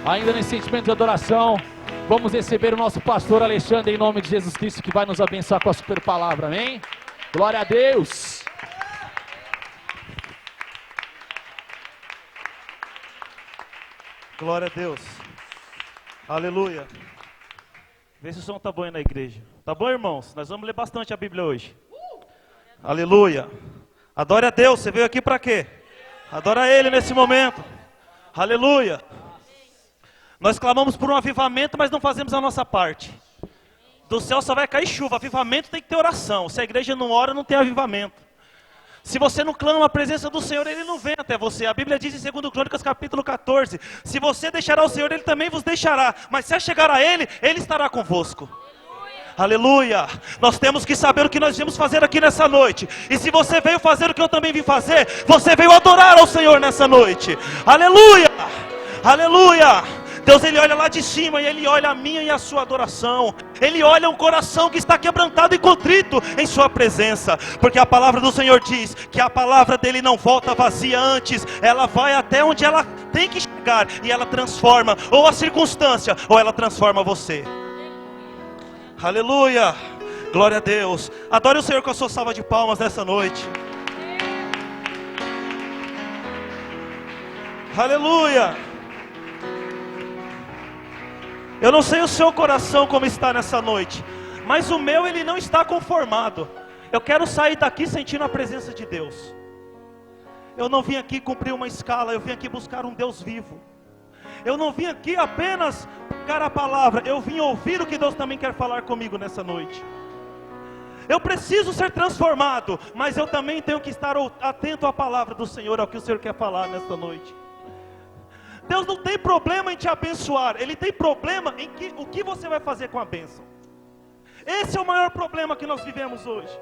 Ainda nesse sentimento de adoração, vamos receber o nosso pastor Alexandre em nome de Jesus Cristo, que vai nos abençoar com a super palavra, amém? Glória a Deus! Glória a Deus. Aleluia. Vê se o som está bom aí na igreja. Tá bom, irmãos? Nós vamos ler bastante a Bíblia hoje. Aleluia. Adore a Deus. Você veio aqui para quê? Adora Ele nesse momento. Aleluia. Nós clamamos por um avivamento, mas não fazemos a nossa parte. Do céu só vai cair chuva. Avivamento tem que ter oração. Se a igreja não ora, não tem avivamento. Se você não clama a presença do Senhor, Ele não vem até você. A Bíblia diz em 2 Crônicas capítulo 14, se você deixará o Senhor, Ele também vos deixará. Mas se chegar a Ele, Ele estará convosco. Aleluia. Nós temos que saber o que nós viemos fazer aqui nessa noite. E se você veio fazer o que eu também vim fazer, você veio adorar ao Senhor nessa noite. Aleluia. Aleluia. Deus, Ele olha lá de cima e Ele olha a minha e a sua adoração. Ele olha um coração que está quebrantado e contrito em sua presença. Porque a palavra do Senhor diz que a palavra dEle não volta vazia antes. Ela vai até onde ela tem que chegar e ela transforma ou a circunstância ou ela transforma você. Aleluia. Glória a Deus. Adore o Senhor com a sua salva de palmas nessa noite. Aleluia. Eu não sei o seu coração como está nessa noite, mas o meu, ele não está conformado. Eu quero sair daqui sentindo a presença de Deus. Eu não vim aqui cumprir uma escala, eu vim aqui buscar um Deus vivo. Eu não vim aqui apenas pegar a palavra, eu vim ouvir o que Deus também quer falar comigo nessa noite. Eu preciso ser transformado, mas eu também tenho que estar atento à palavra do Senhor, ao que o Senhor quer falar nesta noite. Deus não tem problema em te abençoar, Ele tem problema em o que você vai fazer com a bênção. Esse é o maior problema que nós vivemos hoje.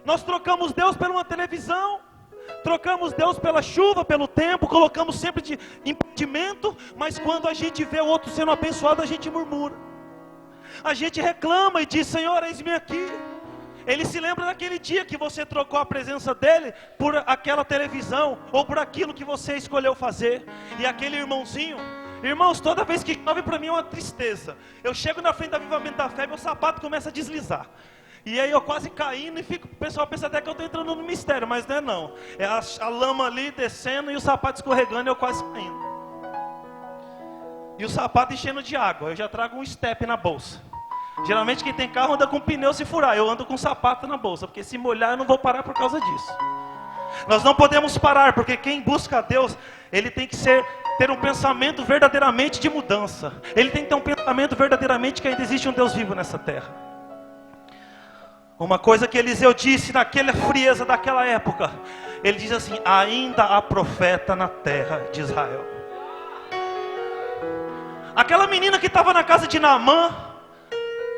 Nós trocamos Deus por uma televisão, trocamos Deus pela chuva, pelo tempo, colocamos sempre de impedimento, mas quando a gente vê o outro sendo abençoado, a gente murmura. A gente reclama e diz: Senhor, eis-me aqui. Ele se lembra daquele dia que você trocou a presença dele por aquela televisão, ou por aquilo que você escolheu fazer. E aquele irmãozinho, irmãos, toda vez que chove para mim é uma tristeza. Eu chego na frente do avivamento da fé e meu sapato começa a deslizar. E aí eu quase caindo e fico, o pessoal pensa até que eu estou entrando no mistério, mas não é não. É a lama ali descendo e o sapato escorregando e eu quase caindo. E o sapato enchendo de água, eu já trago um step na bolsa. Geralmente quem tem carro anda com pneu se furar, eu ando com sapato na bolsa, porque se molhar eu não vou parar por causa disso. Nós não podemos parar, porque quem busca a Deus, ele tem que ter um pensamento verdadeiramente de mudança. Ele tem que ter um pensamento verdadeiramente que ainda existe um Deus vivo nessa terra. Uma coisa que Eliseu disse naquela frieza daquela época, ele diz assim: ainda há profeta na terra de Israel. Aquela menina que estava na casa de Naamã,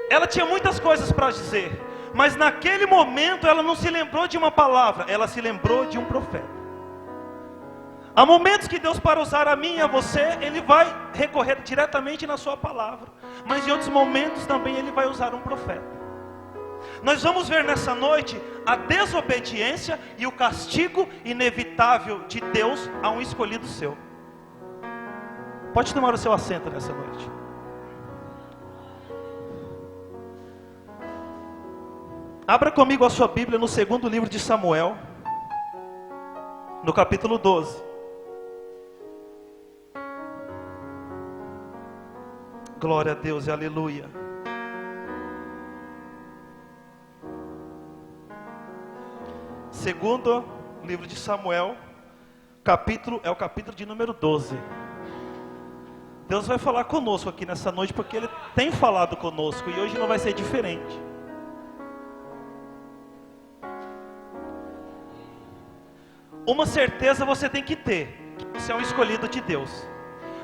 ela tinha muitas coisas para dizer, mas naquele momento ela não se lembrou de uma palavra, ela se lembrou de um profeta. Há momentos que Deus, para usar a mim e a você, Ele vai recorrer diretamente na sua palavra, mas em outros momentos também Ele vai usar um profeta. Nós vamos ver nessa noite a desobediência e o castigo inevitável de Deus a um escolhido seu. Pode tomar o seu assento nessa noite. Abra comigo a sua Bíblia no segundo livro de Samuel, no capítulo 12. Glória a Deus e aleluia. Segundo livro de Samuel, é o capítulo de número 12. Deus vai falar conosco aqui nessa noite, porque Ele tem falado conosco, e hoje não vai ser diferente. Uma certeza você tem que ter, que você é um escolhido de Deus.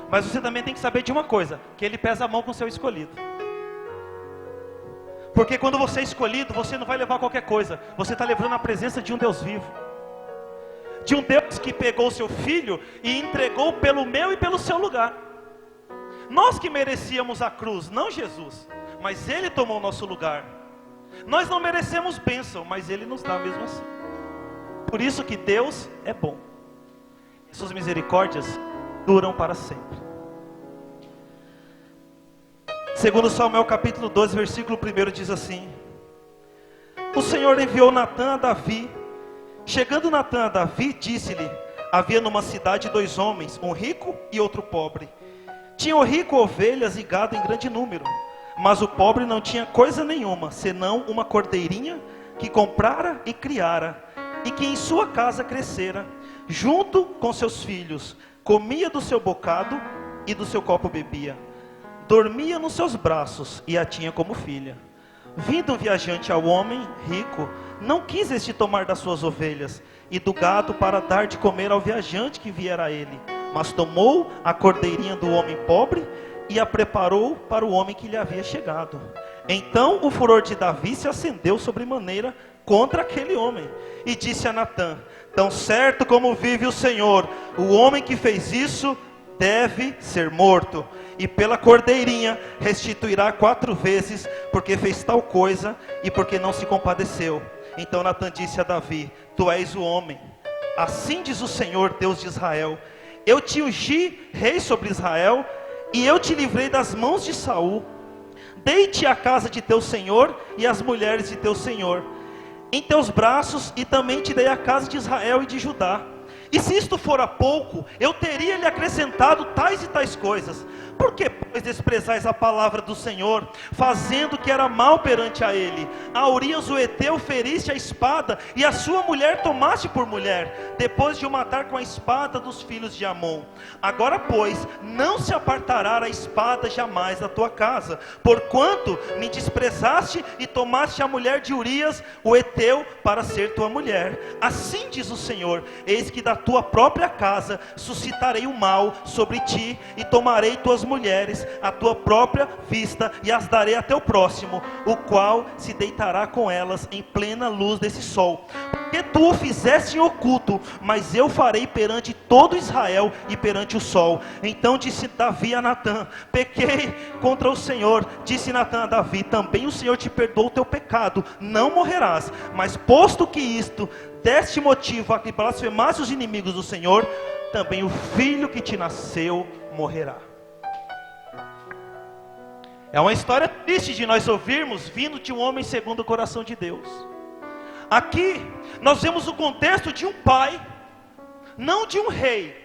Mas você também tem que saber de uma coisa, que Ele pesa a mão com o seu escolhido. Porque quando você é escolhido, você não vai levar qualquer coisa. Você está levando a presença de um Deus vivo. De um Deus que pegou o seu filho e entregou pelo meu e pelo seu lugar. Nós que merecíamos a cruz, não Jesus, mas Ele tomou o nosso lugar. Nós não merecemos bênção, mas Ele nos dá mesmo assim. Por isso que Deus é bom. Suas misericórdias duram para sempre. Segundo Samuel capítulo 12, versículo 1 diz assim: o Senhor enviou Natã a Davi. Chegando Natã a Davi, disse-lhe: havia numa cidade 2 homens, um rico e outro pobre. Tinha o rico ovelhas e gado em grande número, mas o pobre não tinha coisa nenhuma, senão uma cordeirinha que comprara e criara, e que em sua casa crescera, junto com seus filhos. Comia do seu bocado e do seu copo bebia. Dormia nos seus braços e a tinha como filha. Vindo um viajante ao homem rico, não quis este tomar das suas ovelhas e do gado para dar de comer ao viajante que viera a ele, mas tomou a cordeirinha do homem pobre e a preparou para o homem que lhe havia chegado. Então o furor de Davi se acendeu sobremaneira contra aquele homem, e disse a Natã: tão certo como vive o Senhor, o homem que fez isso deve ser morto, e pela cordeirinha restituirá 4 vezes, porque fez tal coisa e porque não se compadeceu. Então Natã disse a Davi: tu és o homem. Assim diz o Senhor, Deus de Israel: eu te ungi rei sobre Israel, e eu te livrei das mãos de Saul. Dei-te a casa de teu senhor e as mulheres de teu senhor em teus braços, e também te dei a casa de Israel e de Judá. E se isto fora pouco, eu teria lhe acrescentado tais e tais coisas. Por que, pois, desprezais a palavra do Senhor, fazendo o que era mal perante a ele? A Urias o Heteu feriste a espada, e a sua mulher tomaste por mulher, depois de o matar com a espada dos filhos de Amon. Agora, pois, não se apartará a espada jamais da tua casa, porquanto me desprezaste e tomaste a mulher de Urias o Heteu para ser tua mulher. Assim diz o Senhor: eis que da tua própria casa suscitarei o mal sobre ti, e tomarei tuas mulheres à tua própria vista, e as darei a teu próximo, o qual se deitará com elas em plena luz desse sol. Porque tu o fizeste em oculto, mas eu farei perante todo Israel e perante o sol. Então disse Davi a Natã: pequei contra o Senhor. Disse Natã a Davi: também o Senhor te perdoou o teu pecado, não morrerás. Mas posto que isto deste motivo a que blasfemasse os inimigos do Senhor, também o filho que te nasceu morrerá. É uma história triste de nós ouvirmos, vindo de um homem segundo o coração de Deus. Aqui nós vemos o contexto de um pai, não de um rei.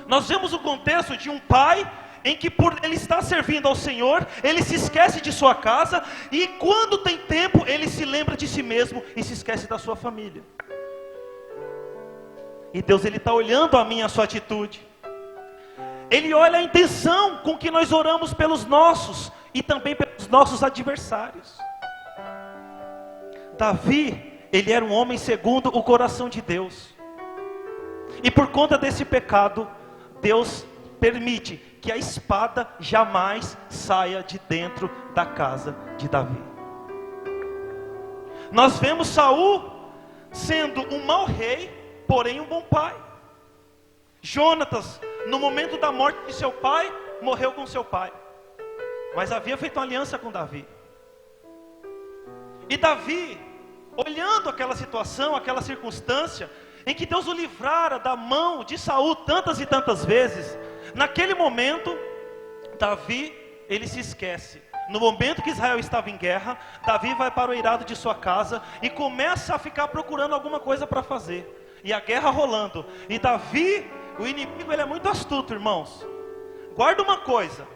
Nós vemos o contexto de um pai em que, por ele estar servindo ao Senhor, ele se esquece de sua casa, e quando tem tempo ele se lembra de si mesmo e se esquece da sua família. E Deus, ele está olhando a mim, a sua atitude. Ele olha a intenção com que nós oramos pelos nossos e também pelos nossos adversários. Davi, ele era um homem segundo o coração de Deus. E por conta desse pecado, Deus permite que a espada jamais saia de dentro da casa de Davi. Nós vemos Saul sendo um mau rei, porém um bom pai. Jonatas, no momento da morte de seu pai, morreu com seu pai, mas havia feito uma aliança com Davi. E Davi, olhando aquela situação, aquela circunstância, em que Deus o livrara da mão de Saul tantas e tantas vezes, naquele momento, Davi, ele se esquece. No momento que Israel estava em guerra, Davi vai para o eirado de sua casa e começa a ficar procurando alguma coisa para fazer. E a guerra rolando. E Davi, o inimigo, ele é muito astuto, irmãos. Guarda uma coisa: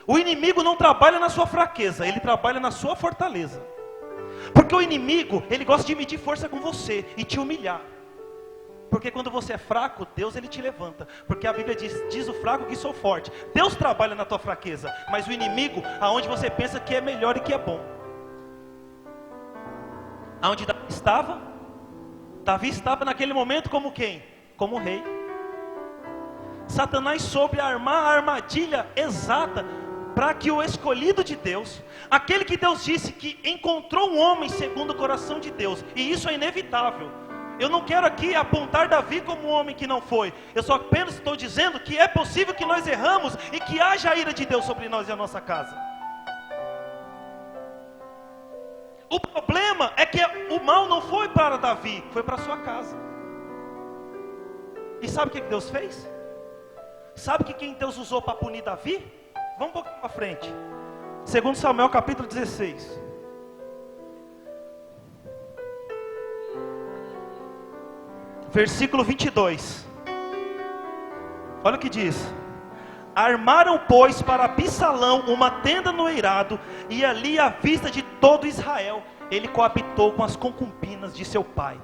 o inimigo não trabalha na sua fraqueza, ele trabalha na sua fortaleza. Porque o inimigo, ele gosta de medir força com você e te humilhar. Porque quando você é fraco, Deus, ele te levanta. Porque a Bíblia diz o fraco que sou forte. Deus trabalha na tua fraqueza, mas o inimigo, aonde você pensa que é melhor e que é bom. Aonde Davi estava naquele momento como quem? Como rei. Satanás soube armar a armadilha exata para que o escolhido de Deus, aquele que Deus disse que encontrou um homem segundo o coração de Deus, e isso é inevitável. Eu não quero aqui apontar Davi como um homem que não foi. Eu só apenas estou dizendo que é possível que nós erramos e que haja a ira de Deus sobre nós e a nossa casa. O problema é que o mal não foi para Davi, foi para sua casa. E sabe o que Deus fez? Sabe que quem Deus usou para punir Davi? Vamos um pouquinho para frente. 2 Samuel capítulo 16. Versículo 22. Olha o que diz. Armaram, pois, para Absalão uma tenda no eirado, e ali à vista de todo Israel, ele coabitou com as concubinas de seu pai.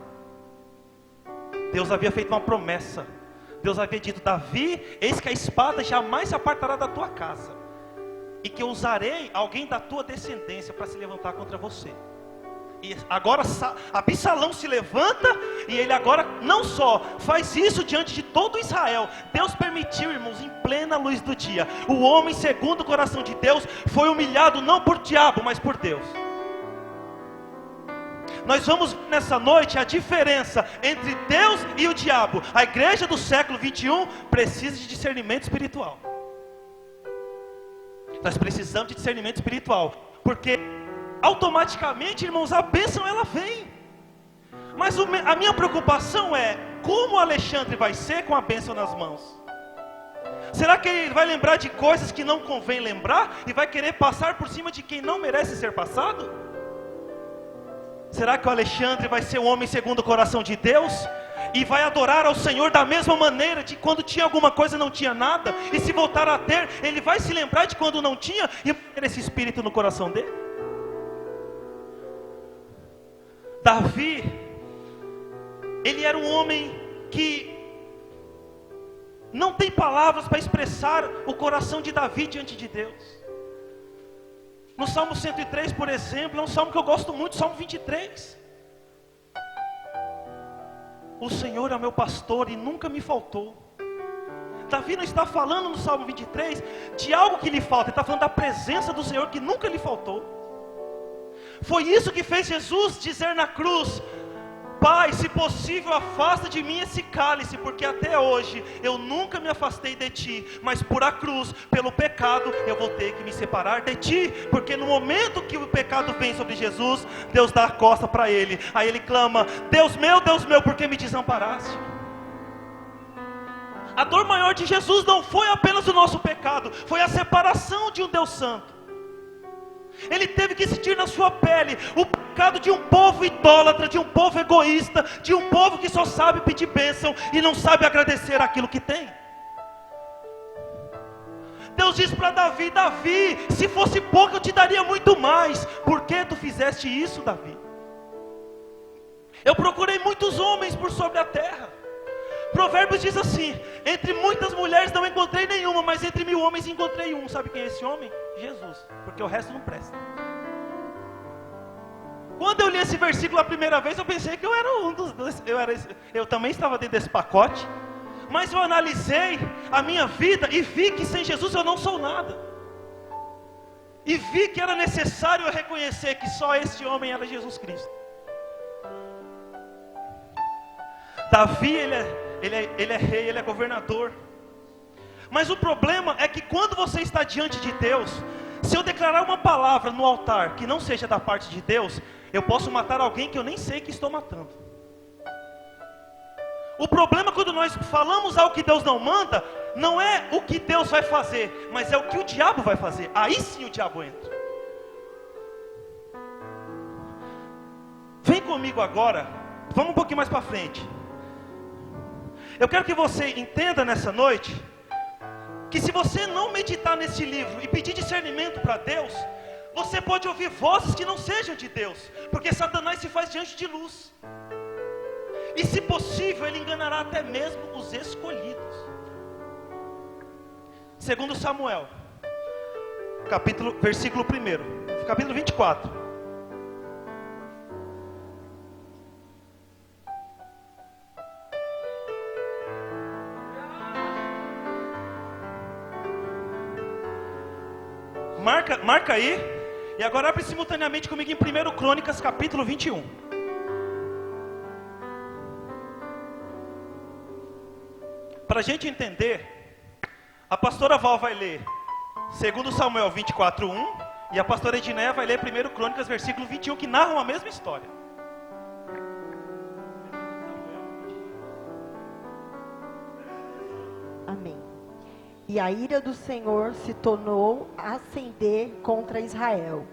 Deus havia feito uma promessa. Deus havia dito: Davi, eis que a espada jamais se apartará da tua casa, e que eu usarei alguém da tua descendência para se levantar contra você. E agora Absalão se levanta, e ele agora não só faz isso diante de todo Israel. Deus permitiu, irmãos, em plena luz do dia. O homem segundo o coração de Deus foi humilhado não por diabo, mas por Deus. Nós vamos ver nessa noite a diferença entre Deus e o diabo. A igreja do século 21 precisa de discernimento espiritual. Nós precisamos de discernimento espiritual, porque automaticamente, irmãos, a bênção ela vem. Mas a minha preocupação é como Alexandre vai ser com a bênção nas mãos. Será que ele vai lembrar de coisas que não convém lembrar e vai querer passar por cima de quem não merece ser passado? Será que o Alexandre vai ser um homem segundo o coração de Deus e vai adorar ao Senhor da mesma maneira de quando tinha alguma coisa não tinha nada, e se voltar a ter, ele vai se lembrar de quando não tinha e ter esse espírito no coração dele? Davi, ele era um homem que não tem palavras para expressar o coração de Davi diante de Deus. No Salmo 103, por exemplo, é um salmo que eu gosto muito, Salmo 23. O Senhor é meu pastor e nunca me faltou. Davi não está falando no Salmo 23 de algo que lhe falta, ele está falando da presença do Senhor que nunca lhe faltou. Foi isso que fez Jesus dizer na cruz: Pai, se possível, afasta de mim esse cálice, porque até hoje eu nunca me afastei de ti, mas por a cruz, pelo pecado, eu vou ter que me separar de ti, porque no momento que o pecado vem sobre Jesus, Deus dá a costa para ele, aí ele clama: Deus meu, por que me desamparaste? A dor maior de Jesus não foi apenas o nosso pecado, foi a separação de um Deus santo. Ele teve que sentir na sua pele o pecado de um povo idólatra, de um povo egoísta, de um povo que só sabe pedir bênção e não sabe agradecer aquilo que tem. Deus diz para Davi: Davi, se fosse pouco eu te daria muito mais. Por que tu fizeste isso, Davi? Eu procurei muitos homens por sobre a terra. Provérbios diz assim: entre muitas mulheres não encontrei nenhuma, mas entre 1000 homens encontrei um. Sabe quem é esse homem? Jesus, porque o resto não presta. Quando eu li esse versículo a primeira vez, eu pensei que eu era um dos dois, eu também estava dentro desse pacote. Mas eu analisei a minha vida e vi que sem Jesus eu não sou nada. E vi que era necessário eu reconhecer que só esse homem era Jesus Cristo. Davi, ele é rei, ele é governador. Mas o problema é que quando você está diante de Deus, se eu declarar uma palavra no altar que não seja da parte de Deus, eu posso matar alguém que eu nem sei que estou matando. O problema quando nós falamos algo que Deus não manda, não é o que Deus vai fazer, mas é o que o diabo vai fazer. Aí sim o diabo entra. Vem comigo agora, vamos um pouquinho mais para frente. Eu quero que você entenda nessa noite que se você não meditar nesse livro e pedir discernimento para Deus, você pode ouvir vozes que não sejam de Deus, porque Satanás se faz diante de luz. E se possível, ele enganará até mesmo os escolhidos. 2 Samuel, versículo 1, capítulo 24. Marca aí, e agora abre simultaneamente comigo em 1 Crônicas, capítulo 21. Para a gente entender, a pastora Val vai ler 2 Samuel 24:1, e a pastora Edneia vai ler 1 Crônicas, versículo 21, que narram a mesma história. Amém. e a ira do Senhor se tornou a acender contra Israel.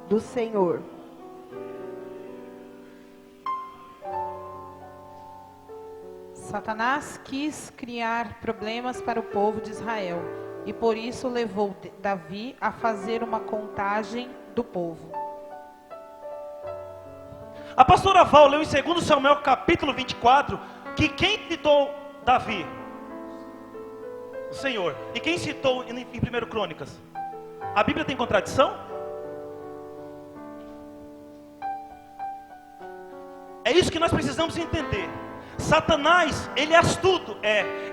Do Senhor. Satanás quis criar problemas para o povo de Israel e por isso levou Davi a fazer uma contagem do povo. A pastora Val leu em 2 Samuel capítulo 24 que quem citou Davi? O Senhor. E quem citou em 1 Crônicas? A Bíblia tem contradição? É isso que nós precisamos entender. Satanás, ele é astuto,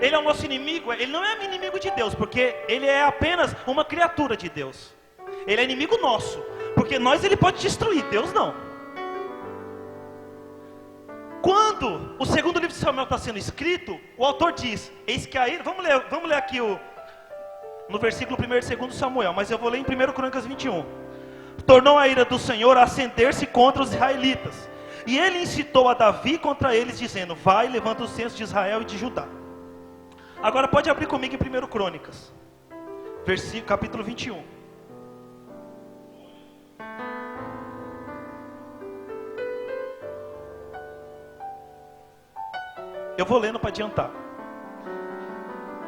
ele é o nosso inimigo, ele não é inimigo de Deus, porque ele é apenas uma criatura de Deus. Ele é inimigo nosso, porque nós ele pode destruir, Deus não. Quando o segundo livro de Samuel está sendo escrito, o autor diz, eis que a ira, vamos ler aqui no versículo 1 e 2 Samuel, mas eu vou ler em 1 Crônicas 21. Tornou a ira do Senhor a acender-se contra os israelitas. E ele incitou a Davi contra eles, dizendo, vai, levanta o censo de Israel e de Judá. Agora pode abrir comigo em 1 Crônicas, capítulo 21. Eu vou lendo para adiantar.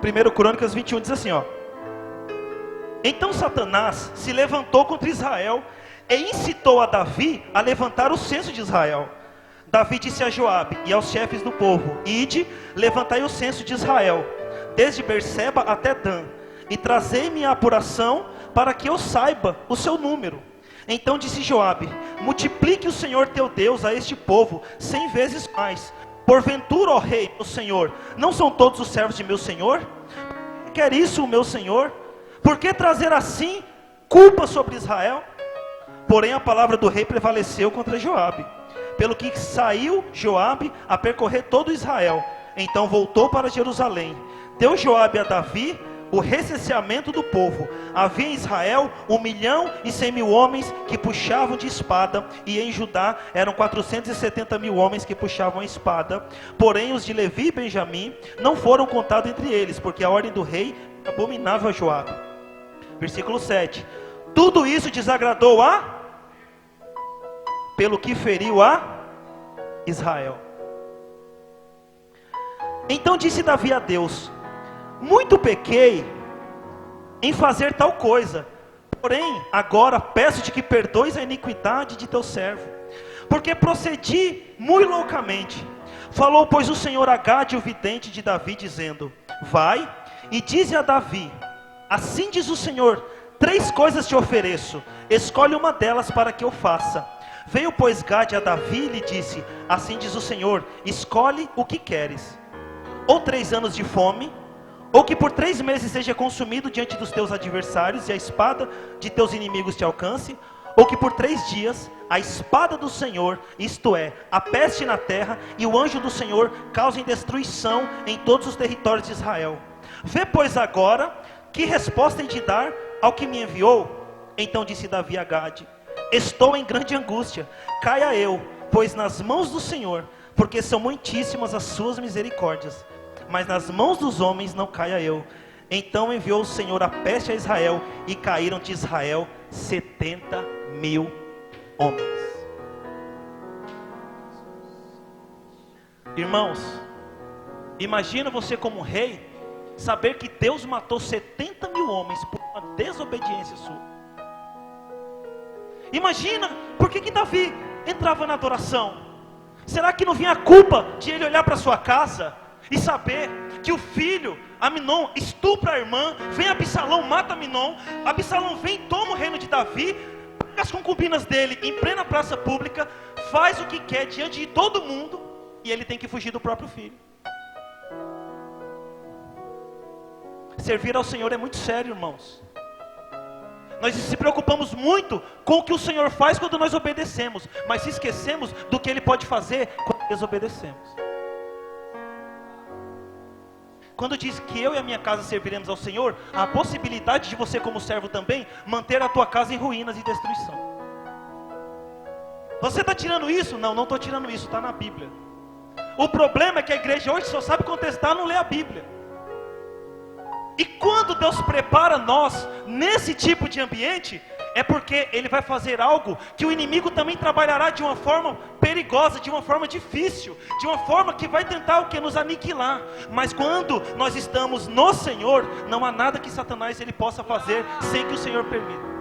1 Crônicas 21 diz assim, ó. Então Satanás se levantou contra Israel e incitou a Davi a levantar o censo de Israel. Davi disse a Joabe e aos chefes do povo, ide, levantai o censo de Israel, desde Berseba até Dan, e trazei-me a apuração, para que eu saiba o seu número. Então disse Joabe, multiplique o Senhor teu Deus a este povo 100 vezes mais. Porventura, ó rei, meu senhor, não são todos os servos de meu senhor? Quer isso o meu senhor? Por que trazer assim culpa sobre Israel? Porém a palavra do rei prevaleceu contra Joabe, pelo que saiu Joabe a percorrer todo Israel. Então voltou para Jerusalém. Deu Joabe a Davi o recenseamento do povo. Havia em Israel 1.100.000 homens que puxavam de espada, e em Judá eram 470.000 homens que puxavam a espada. Porém os de Levi e Benjamim não foram contados entre eles, porque a ordem do rei era abominável a Joabe. Versículo 7. Tudo isso desagradou pelo que feriu a Israel. Então disse Davi a Deus, muito pequei em fazer tal coisa, porém agora peço-te que perdoes a iniquidade de teu servo, porque procedi muito loucamente. Falou pois o Senhor a Gade, o vidente de Davi, dizendo, vai e dize a Davi, assim diz o Senhor, 3 coisas te ofereço, escolhe uma delas para que eu faça. Veio pois Gade a Davi e lhe disse, assim diz o Senhor, escolhe o que queres, ou 3 anos de fome, ou que por 3 meses seja consumido diante dos teus adversários, e a espada de teus inimigos te alcance, ou que por 3 dias a espada do Senhor, isto é, a peste na terra, e o anjo do Senhor causem destruição em todos os territórios de Israel. Vê pois agora, que resposta hei de dar ao que me enviou? Então disse Davi a Gade, estou em grande angústia, caia eu, pois nas mãos do Senhor, porque são muitíssimas as suas misericórdias, mas nas mãos dos homens não caia eu. Então enviou o Senhor a peste a Israel, e caíram de Israel 70.000 homens. Irmãos, imagina você como rei, saber que Deus matou 70.000 homens por uma desobediência sua. Imagina, por que Davi entrava na adoração? Será que não vinha a culpa de ele olhar para sua casa e saber que o filho, Aminon, estupra a irmã, vem Absalão, mata Aminon, Absalão vem, toma o reino de Davi, pega as concubinas dele em plena praça pública, faz o que quer diante de todo mundo, e ele tem que fugir do próprio filho. Servir ao Senhor é muito sério, irmãos. Nós se preocupamos muito com o que o Senhor faz quando nós obedecemos, mas se esquecemos do que Ele pode fazer quando desobedecemos. Quando diz que eu e a minha casa serviremos ao Senhor, há a possibilidade de você como servo também manter a tua casa em ruínas e destruição. Você está tirando isso? Não, não estou tirando isso, está na Bíblia. O problema é que a igreja hoje só sabe contestar, não lê a Bíblia. E quando Deus prepara nós nesse tipo de ambiente, é porque Ele vai fazer algo que o inimigo também trabalhará de uma forma perigosa, de uma forma difícil, de uma forma que vai tentar o que? Nos aniquilar. Mas quando nós estamos no Senhor, não há nada que Satanás ele possa fazer sem que o Senhor permita.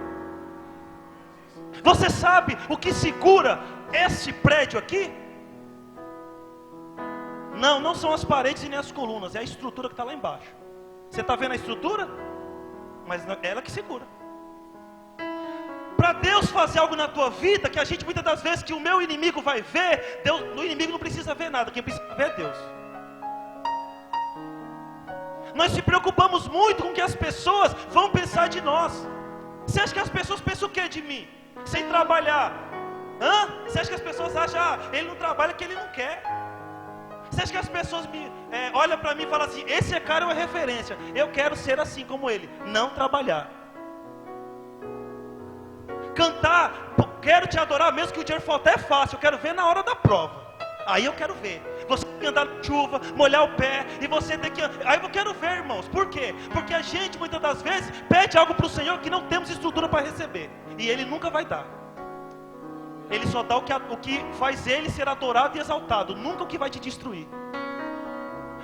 Você sabe o que segura este prédio aqui? Não são as paredes e nem as colunas, é a estrutura que está lá embaixo. Você está vendo a estrutura? Mas é ela que segura. Para Deus fazer algo na tua vida, que a gente muitas das vezes que o meu inimigo vai ver, Deus, o inimigo não precisa ver nada, quem precisa ver é Deus. Nós se preocupamos muito com o que as pessoas vão pensar de nós. Você acha que as pessoas pensam o que de mim? Sem trabalhar? Você acha que as pessoas acham, ele não trabalha porque ele não quer? Você acha que as pessoas olham para mim e falam assim, esse cara é uma referência, eu quero ser assim como ele, não trabalhar. Cantar, quero te adorar mesmo que o dinheiro faltar é fácil, eu quero ver na hora da prova. Aí eu quero ver, você tem que andar na chuva, molhar o pé, e você tem que, aí eu quero ver, irmãos, por quê? Porque a gente muitas das vezes pede algo para o Senhor que não temos estrutura para receber, e Ele nunca vai dar. Ele só dá o que faz Ele ser adorado e exaltado, nunca o que vai te destruir.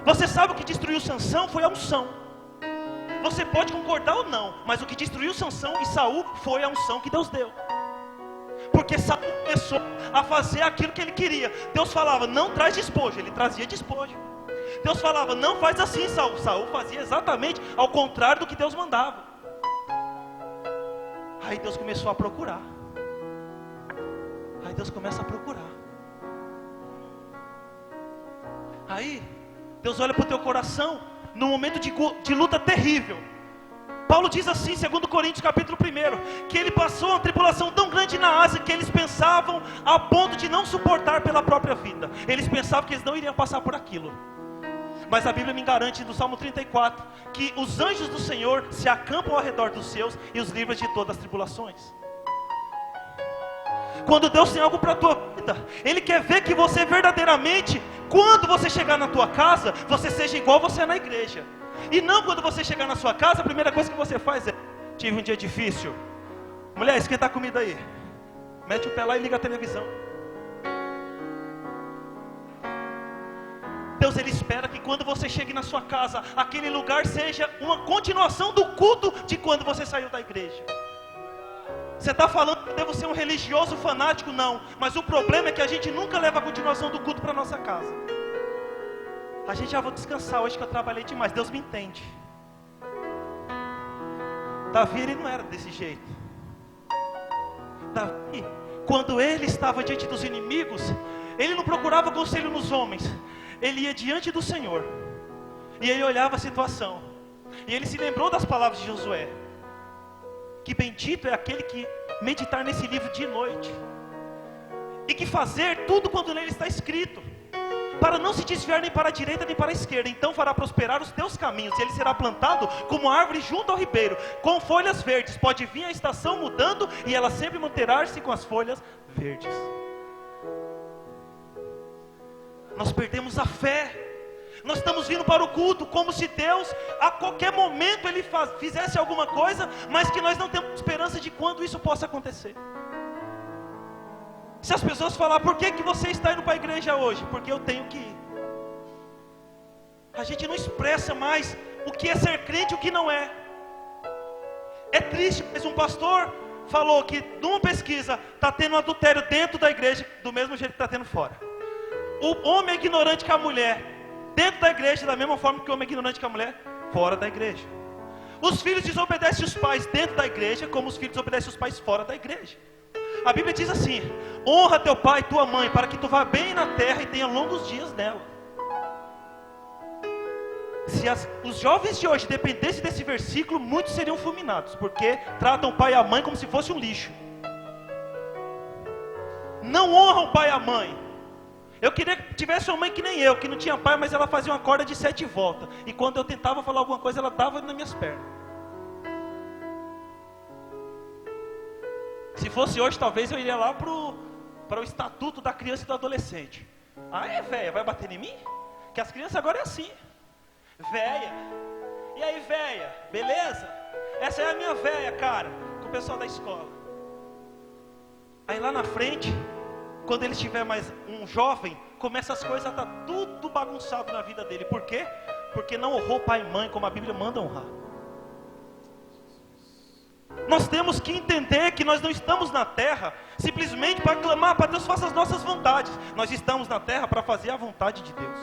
Você sabe o que destruiu Sansão? Foi a unção. Você pode concordar ou não, mas o que destruiu Sansão e Saul foi a unção que Deus deu. Porque Saul começou a fazer aquilo que ele queria. Deus falava, não traz despojo, ele trazia despojo. Deus falava, não faz assim, Saul. Saul fazia exatamente ao contrário do que Deus mandava. Aí Deus começou a procurar. Aí Deus começa a procurar. Aí Deus olha para o teu coração num momento de luta terrível. Paulo diz assim, 2 Coríntios capítulo 1, que ele passou uma tribulação tão grande na Ásia, que eles pensavam a ponto de não suportar pela própria vida. Eles pensavam que eles não iriam passar por aquilo. Mas a Bíblia me garante no Salmo 34, que os anjos do Senhor se acampam ao redor dos seus e os livram de todas as tribulações. Quando Deus tem algo para a tua vida, Ele quer ver que você verdadeiramente, quando você chegar na tua casa, você seja igual você é na igreja. E não quando você chegar na sua casa, a primeira coisa que você faz é, tive um dia difícil. Mulher, esquenta a comida aí. Mete o pé lá e liga a televisão. Deus, Ele espera que quando você chegue na sua casa, aquele lugar seja uma continuação do culto de quando você saiu da igreja. Você está falando que eu devo ser um religioso fanático? Não. Mas o problema é que a gente nunca leva a continuação do culto para a nossa casa. A gente já vou descansar hoje que eu trabalhei demais. Deus me entende. Davi, ele não era desse jeito. Davi, quando ele estava diante dos inimigos, ele não procurava conselho nos homens. Ele ia diante do Senhor. E ele olhava a situação. E ele se lembrou das palavras de Josué. Que bendito é aquele que meditar nesse livro de noite. E que fazer tudo quando nele está escrito. Para não se desviar nem para a direita nem para a esquerda. Então fará prosperar os teus caminhos. E ele será plantado como árvore junto ao ribeiro, com folhas verdes. Pode vir a estação mudando, e ela sempre manterá-se com as folhas verdes. Nós perdemos a fé. Nós estamos vindo para o culto como se Deus, a qualquer momento, Ele fizesse alguma coisa, mas que nós não temos esperança de quando isso possa acontecer. Se as pessoas falar, por que você está indo para a igreja hoje? Porque eu tenho que ir. A gente não expressa mais o que é ser crente e o que não é. É triste, mas um pastor falou que numa pesquisa está tendo um adultério dentro da igreja, do mesmo jeito que está tendo fora. O homem é ignorante com a mulher dentro da igreja, da mesma forma que o homem é ignorante com a mulher fora da igreja. Os filhos desobedecem os pais dentro da igreja, como os filhos desobedecem os pais fora da igreja. A Bíblia diz assim: honra teu pai e tua mãe, para que tu vá bem na terra e tenha longos dias nela. Se os jovens de hoje dependessem desse versículo, muitos seriam fulminados, porque tratam o pai e a mãe como se fosse um lixo. Não honram o pai e a mãe. Eu queria que tivesse uma mãe que nem eu, que não tinha pai, mas ela fazia uma corda de 7 voltas. E quando eu tentava falar alguma coisa, ela dava nas minhas pernas. Se fosse hoje, talvez eu iria lá para o estatuto da criança e do adolescente. Ah, é, véia, vai bater em mim? Que as crianças agora é assim. Véia. E aí, véia, beleza? Essa é a minha véia, cara, com o pessoal da escola. Aí lá na frente, quando ele tiver mais um jovem, começa as coisas a estar tudo bagunçado na vida dele. Por quê? Porque não honrou pai e mãe como a Bíblia manda honrar. Nós temos que entender que nós não estamos na terra simplesmente para clamar para Deus faça as nossas vontades. Nós estamos na terra para fazer a vontade de Deus.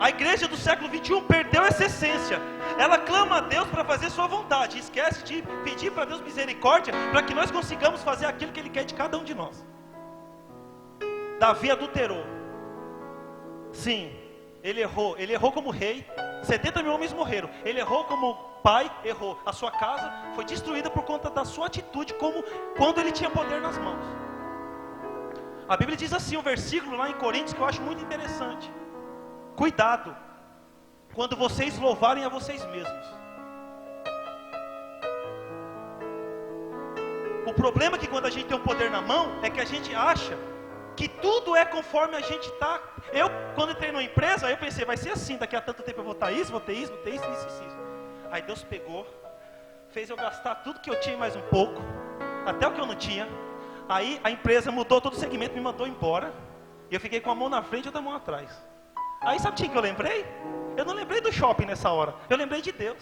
A igreja do século 21 perdeu essa essência. Ela clama a Deus para fazer sua vontade. Esquece de pedir para Deus misericórdia para que nós consigamos fazer aquilo que Ele quer de cada um de nós. Davi adulterou. Sim, ele errou como rei. 70 mil homens morreram. Ele errou como pai, errou. A sua casa foi destruída por conta da sua atitude, como quando ele tinha poder nas mãos. A Bíblia diz assim, um versículo lá em Coríntios que eu acho muito interessante. Cuidado, quando vocês louvarem a vocês mesmos. O problema é que quando a gente tem um poder na mão, é que a gente acha que tudo é conforme a gente está. Eu, quando entrei numa empresa, eu pensei, vai ser assim, daqui a tanto tempo eu vou estar isso, vou ter isso, vou ter isso, isso. Aí Deus pegou, fez eu gastar tudo que eu tinha mais um pouco, até o que eu não tinha. Aí a empresa mudou todo o segmento, me mandou embora, e eu fiquei com a mão na frente e outra mão atrás. Aí sabe o que eu lembrei? Eu não lembrei do shopping nessa hora, eu lembrei de Deus.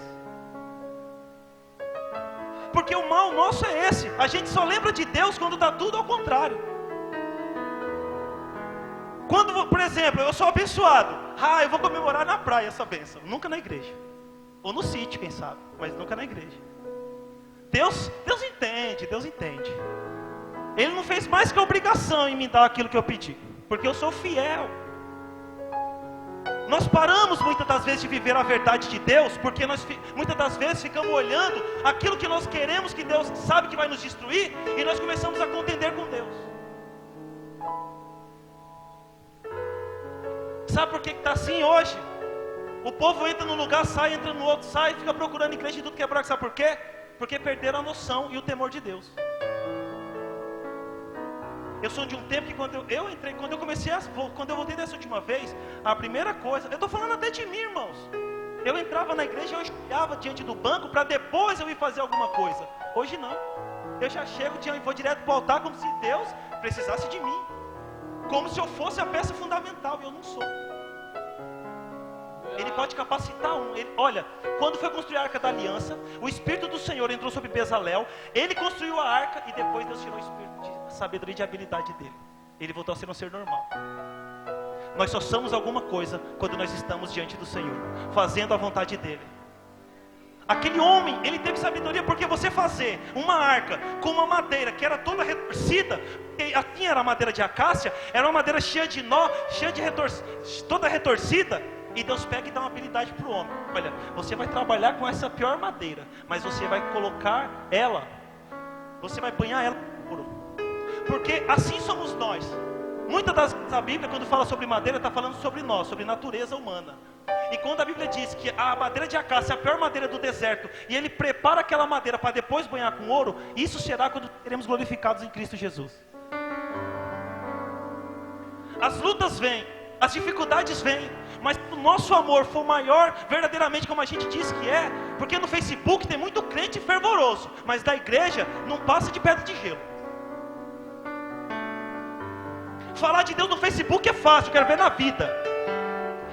Porque o mal nosso é esse, a gente só lembra de Deus quando está tudo ao contrário. Quando, por exemplo, eu sou abençoado, eu vou comemorar na praia essa bênção, nunca na igreja. Ou no sítio, quem sabe, mas nunca na igreja. Deus entende. Ele não fez mais que a obrigação em me dar aquilo que eu pedi, porque eu sou fiel. Nós paramos muitas das vezes de viver a verdade de Deus, porque nós muitas das vezes ficamos olhando aquilo que nós queremos, que Deus sabe que vai nos destruir, e nós começamos a contender com Deus. Sabe por que está assim hoje? O povo entra num lugar, sai, entra no outro, sai, fica procurando igreja de tudo que é buraco. Sabe por quê? Porque perderam a noção e o temor de Deus. Eu sou de um tempo que quando eu voltei dessa última vez, a primeira coisa, eu estou falando até de mim, irmãos. Eu entrava na igreja e eu escolhava diante do banco para depois eu ir fazer alguma coisa. Hoje não. Eu já chego e vou direto para o altar como se Deus precisasse de mim. Como se eu fosse a peça fundamental, e eu não sou. Ele pode capacitar olha, quando foi construir a Arca da Aliança, o Espírito do Senhor entrou sobre Bezalel, ele construiu a arca e depois Deus tirou o Espírito de sabedoria e de habilidade dele. Ele voltou a ser um ser normal. Nós só somos alguma coisa quando nós estamos diante do Senhor, fazendo a vontade dele. Aquele homem, ele teve sabedoria, porque você fazer uma arca com uma madeira que era toda retorcida, e assim era a madeira de acácia, era uma madeira cheia de nó, toda retorcida, e Deus pega e dá uma habilidade para o homem. Olha, você vai trabalhar com essa pior madeira, mas você vai colocar ela, você vai banhar ela no ouro, porque assim somos nós. Muitas das vezes a Bíblia, quando fala sobre madeira, está falando sobre nós, sobre natureza humana. E quando a Bíblia diz que a madeira de acácia é a pior madeira do deserto, e ele prepara aquela madeira para depois banhar com ouro, isso será quando seremos glorificados em Cristo Jesus. As lutas vêm, as dificuldades vêm, mas se o nosso amor for maior, verdadeiramente como a gente diz que é, porque no Facebook tem muito crente fervoroso, mas da igreja não passa de pedra de gelo. Falar de Deus no Facebook é fácil, eu quero ver na vida.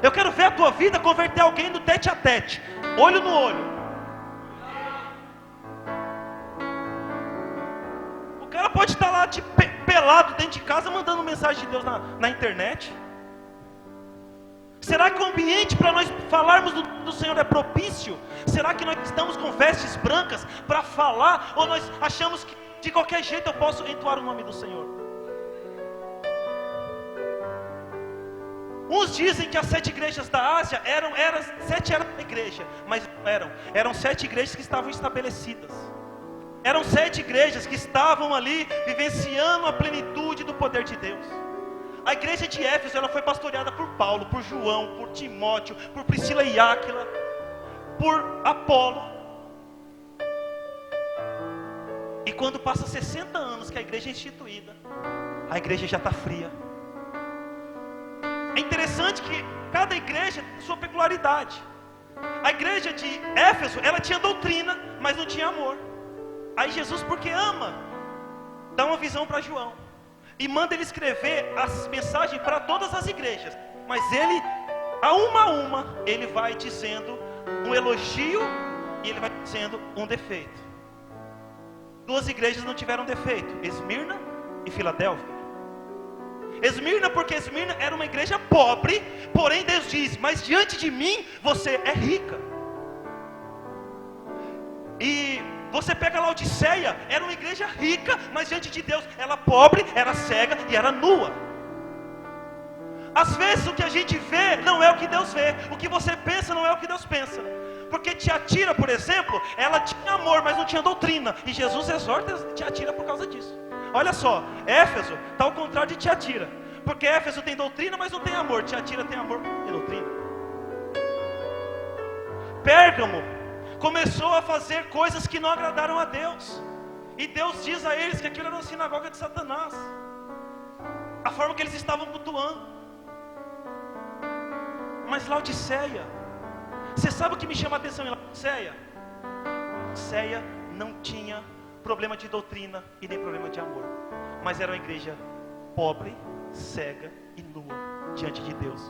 Eu quero ver a tua vida converter alguém no tete a tete, olho no olho. O cara pode estar lá pelado dentro de casa, mandando mensagem de Deus na internet. Será que o ambiente para nós falarmos do Senhor é propício? Será que nós estamos com vestes brancas para falar? Ou nós achamos que de qualquer jeito eu posso entoar o nome do Senhor? Uns dizem que as 7 igrejas da Ásia eram 7 eram uma igreja, mas não eram 7 igrejas que estavam estabelecidas. Eram 7 igrejas que estavam ali vivenciando a plenitude do poder de Deus. A igreja de Éfeso, ela foi pastoreada por Paulo, por João, por Timóteo, por Priscila e Áquila, por Apolo. E quando passa 60 anos que a igreja é instituída, a igreja já está fria. É interessante que cada igreja tem sua peculiaridade. A igreja de Éfeso, ela tinha doutrina, mas não tinha amor. Aí Jesus, porque ama, dá uma visão para João e manda ele escrever as mensagens para todas as igrejas. Mas ele, a uma, ele vai dizendo um elogio e ele vai dizendo um defeito. Duas igrejas não tiveram defeito: Esmirna e Filadélfia. Esmirna, porque Esmirna era uma igreja pobre, porém Deus diz: mas diante de mim você é rica. E você pega Laodiceia, era uma igreja rica, mas diante de Deus ela pobre, era cega e era nua. Às vezes o que a gente vê não é o que Deus vê, o que você pensa não é o que Deus pensa. Porque Tiatira, por exemplo, ela tinha amor, mas não tinha doutrina, e Jesus exorta Tiatira por causa disso. Olha só, Éfeso está ao contrário de Tiatira, porque Éfeso tem doutrina, mas não tem amor. Tiatira tem amor e doutrina. Pérgamo começou a fazer coisas que não agradaram a Deus, e Deus diz a eles que aquilo era uma sinagoga de Satanás, a forma que eles estavam cultuando. Mas Laodiceia, você sabe o que me chama a atenção em Laodiceia? Laodiceia não tinha problema de doutrina e nem problema de amor, mas era uma igreja pobre, cega e nua diante de Deus.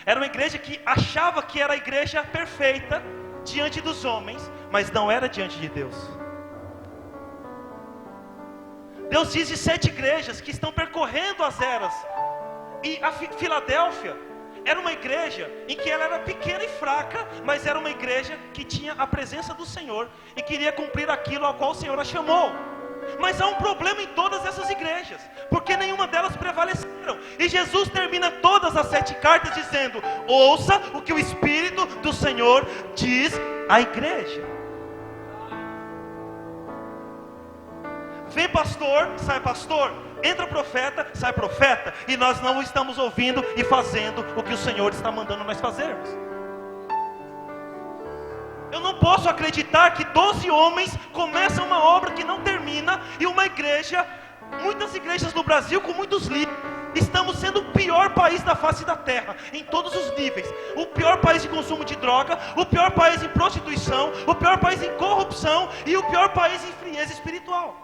Era uma igreja que achava que era a igreja perfeita diante dos homens, mas não era diante de Deus. Deus diz de 7 igrejas que estão percorrendo as eras, e a Filadélfia era uma igreja em que ela era pequena e fraca, mas era uma igreja que tinha a presença do Senhor e queria cumprir aquilo ao qual o Senhor a chamou. Mas há um problema em todas essas igrejas, porque nenhuma delas prevaleceram. E Jesus termina todas as 7 cartas dizendo: ouça o que o Espírito do Senhor diz à igreja. Vem pastor, sai pastor. Entra profeta, sai profeta. E nós não estamos ouvindo e fazendo o que o Senhor está mandando nós fazermos. Eu não posso acreditar que 12 homens começam uma obra que não termina, e uma igreja, muitas igrejas no Brasil com muitos líderes, estamos sendo o pior país da face da terra, em todos os níveis. O pior país de consumo de droga, o pior país em prostituição, o pior país em corrupção e o pior país em frieza espiritual.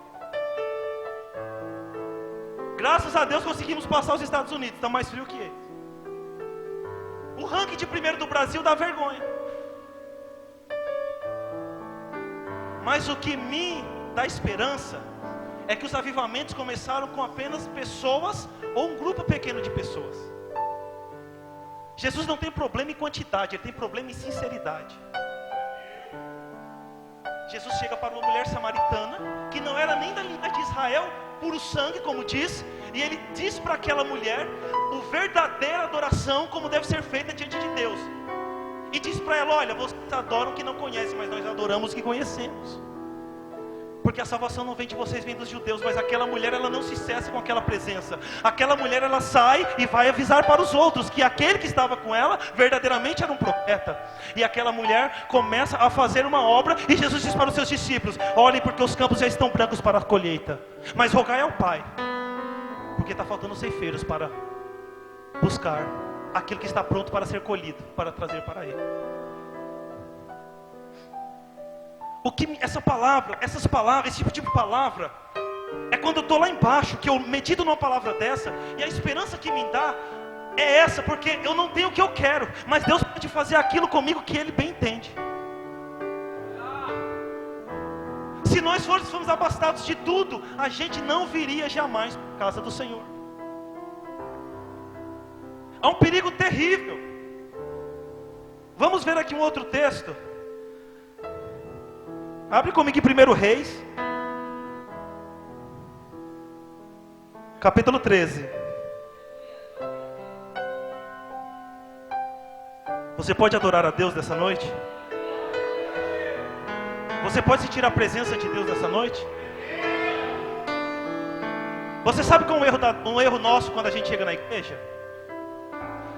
Graças a Deus conseguimos passar os Estados Unidos, está mais frio que eles. O ranking de primeiro do Brasil dá vergonha. Mas o que me dá esperança é que os avivamentos começaram com apenas pessoas ou um grupo pequeno de pessoas. Jesus não tem problema em quantidade, ele tem problema em sinceridade. Jesus chega para uma mulher samaritana que não era nem da linhagem de Israel, puro sangue, como diz, e ele diz para aquela mulher a verdadeira adoração como deve ser feita diante de Deus. E diz para ela: olha, vocês adoram o que não conhecem, mas nós adoramos o que conhecemos. Porque a salvação não vem de vocês, vem dos judeus. Mas aquela mulher, ela não se cessa com aquela presença. Aquela mulher, ela sai e vai avisar para os outros que aquele que estava com ela verdadeiramente era um profeta. E aquela mulher começa a fazer uma obra, e Jesus diz para os seus discípulos: olhem, porque os campos já estão brancos para a colheita, mas rogai ao Pai, porque está faltando ceifeiros para buscar aquilo que está pronto para ser colhido, para trazer para Ele. O que essas palavras, esse tipo de palavra, é quando eu estou lá embaixo, que eu medito numa palavra dessa, e a esperança que me dá é essa, porque eu não tenho o que eu quero, mas Deus pode fazer aquilo comigo que Ele bem entende. Se nós fôssemos abastados de tudo, a gente não viria jamais para a casa do Senhor. Há um perigo terrível. Vamos ver aqui um outro texto. Abre comigo em 1 Reis, capítulo 13. Você pode adorar a Deus nessa noite? Você pode sentir a presença de Deus nessa noite? Você sabe que é um erro nosso quando a gente chega na igreja?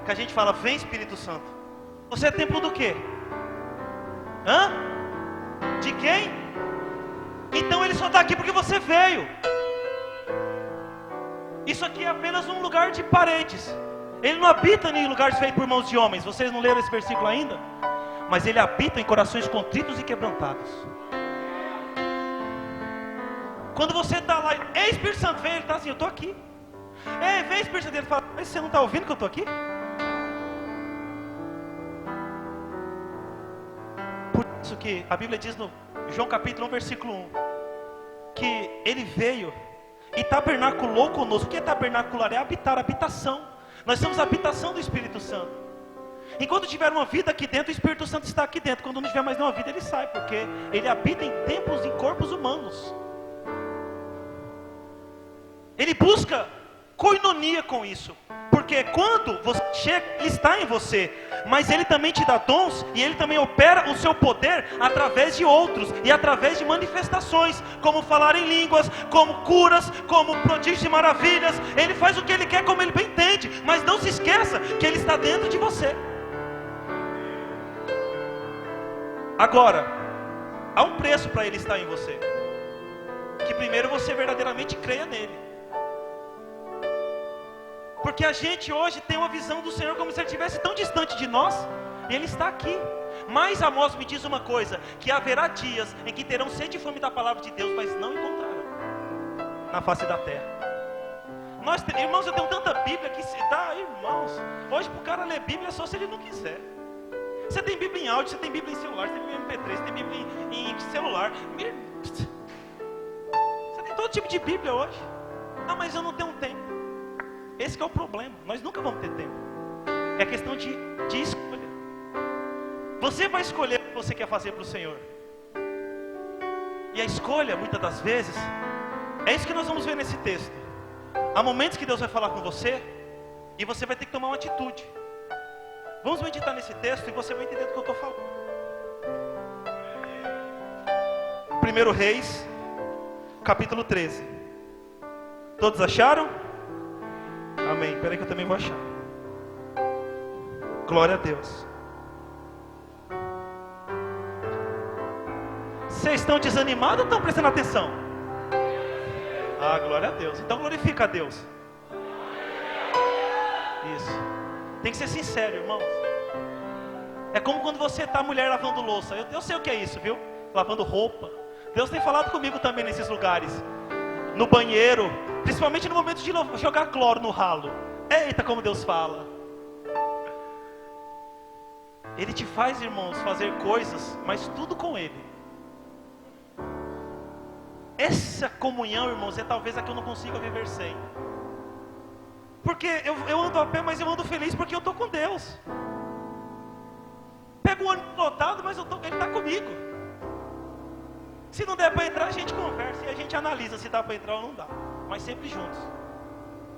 Que a gente fala: vem Espírito Santo. Você é templo do quê? De quem? Então ele só está aqui porque você veio. Isso aqui é apenas um lugar de paredes. Ele não habita em lugares feitos por mãos de homens. Vocês não leram esse versículo ainda? Mas Ele habita em corações contritos e quebrantados. Quando você está lá, ei, Espírito Santo, vem, Ele está assim, eu estou aqui. Ei, vem, Espírito Santo, Ele fala, mas você não está ouvindo que eu estou aqui? Por isso que a Bíblia diz no João capítulo 1, versículo 1, que Ele veio e tabernaculou conosco. O que é tabernacular? É habitar, habitação. Nós somos a habitação do Espírito Santo. Enquanto tiver uma vida aqui dentro, o Espírito Santo está aqui dentro. Quando não tiver mais nenhuma vida, ele sai, porque ele habita em templos, em corpos humanos. Ele busca coinonia com isso, porque quando você chega, ele está em você, mas ele também te dá dons, e ele também opera o seu poder através de outros, e através de manifestações, como falar em línguas, como curas, como prodígios e maravilhas. Ele faz o que ele quer, como ele bem entende, mas não se esqueça que ele está dentro de você. Agora, há um preço para ele estar em você, que primeiro você verdadeiramente creia nele. Porque a gente hoje tem uma visão do Senhor como se Ele estivesse tão distante de nós, e Ele está aqui. Mas Amós me diz uma coisa, que haverá dias em que terão sede e fome da palavra de Deus, mas não encontrarão na face da terra. Irmãos, eu tenho tanta Bíblia que se dá, irmãos. Hoje para o cara ler Bíblia é só se ele não quiser. Você tem Bíblia em áudio, você tem Bíblia em celular, você tem Bíblia em MP3, você tem Bíblia em celular. Você tem todo tipo de Bíblia hoje. Ah, mas eu não tenho tempo. Esse que é o problema, nós nunca vamos ter tempo. É questão de escolha. Você vai escolher o que você quer fazer para o Senhor. E a escolha, muitas das vezes, é isso que nós vamos ver nesse texto. Há momentos que Deus vai falar com você, e você vai ter que tomar uma atitude. Vamos meditar nesse texto e você vai entender do que eu estou falando. 1 Reis, capítulo 13. Todos acharam? Amém. Espera aí que eu também vou achar. Glória a Deus. Vocês estão desanimados ou estão prestando atenção? Ah, glória a Deus. Então glorifica a Deus. Isso. Tem que ser sincero, irmãos. É como quando você está, mulher, lavando louça. Eu sei o que é isso, viu? Lavando roupa. Deus tem falado comigo também nesses lugares. No banheiro. Principalmente no momento de jogar cloro no ralo. Eita, como Deus fala. Ele te faz, irmãos, fazer coisas, mas tudo com Ele. Essa comunhão, irmãos, é talvez a que eu não consiga viver sem. Porque eu ando a pé, mas eu ando feliz porque eu estou com Deus. Pego o ônibus lotado, mas Ele está comigo. Se não der para entrar, a gente conversa e a gente analisa se dá para entrar ou não dá. Mas sempre juntos.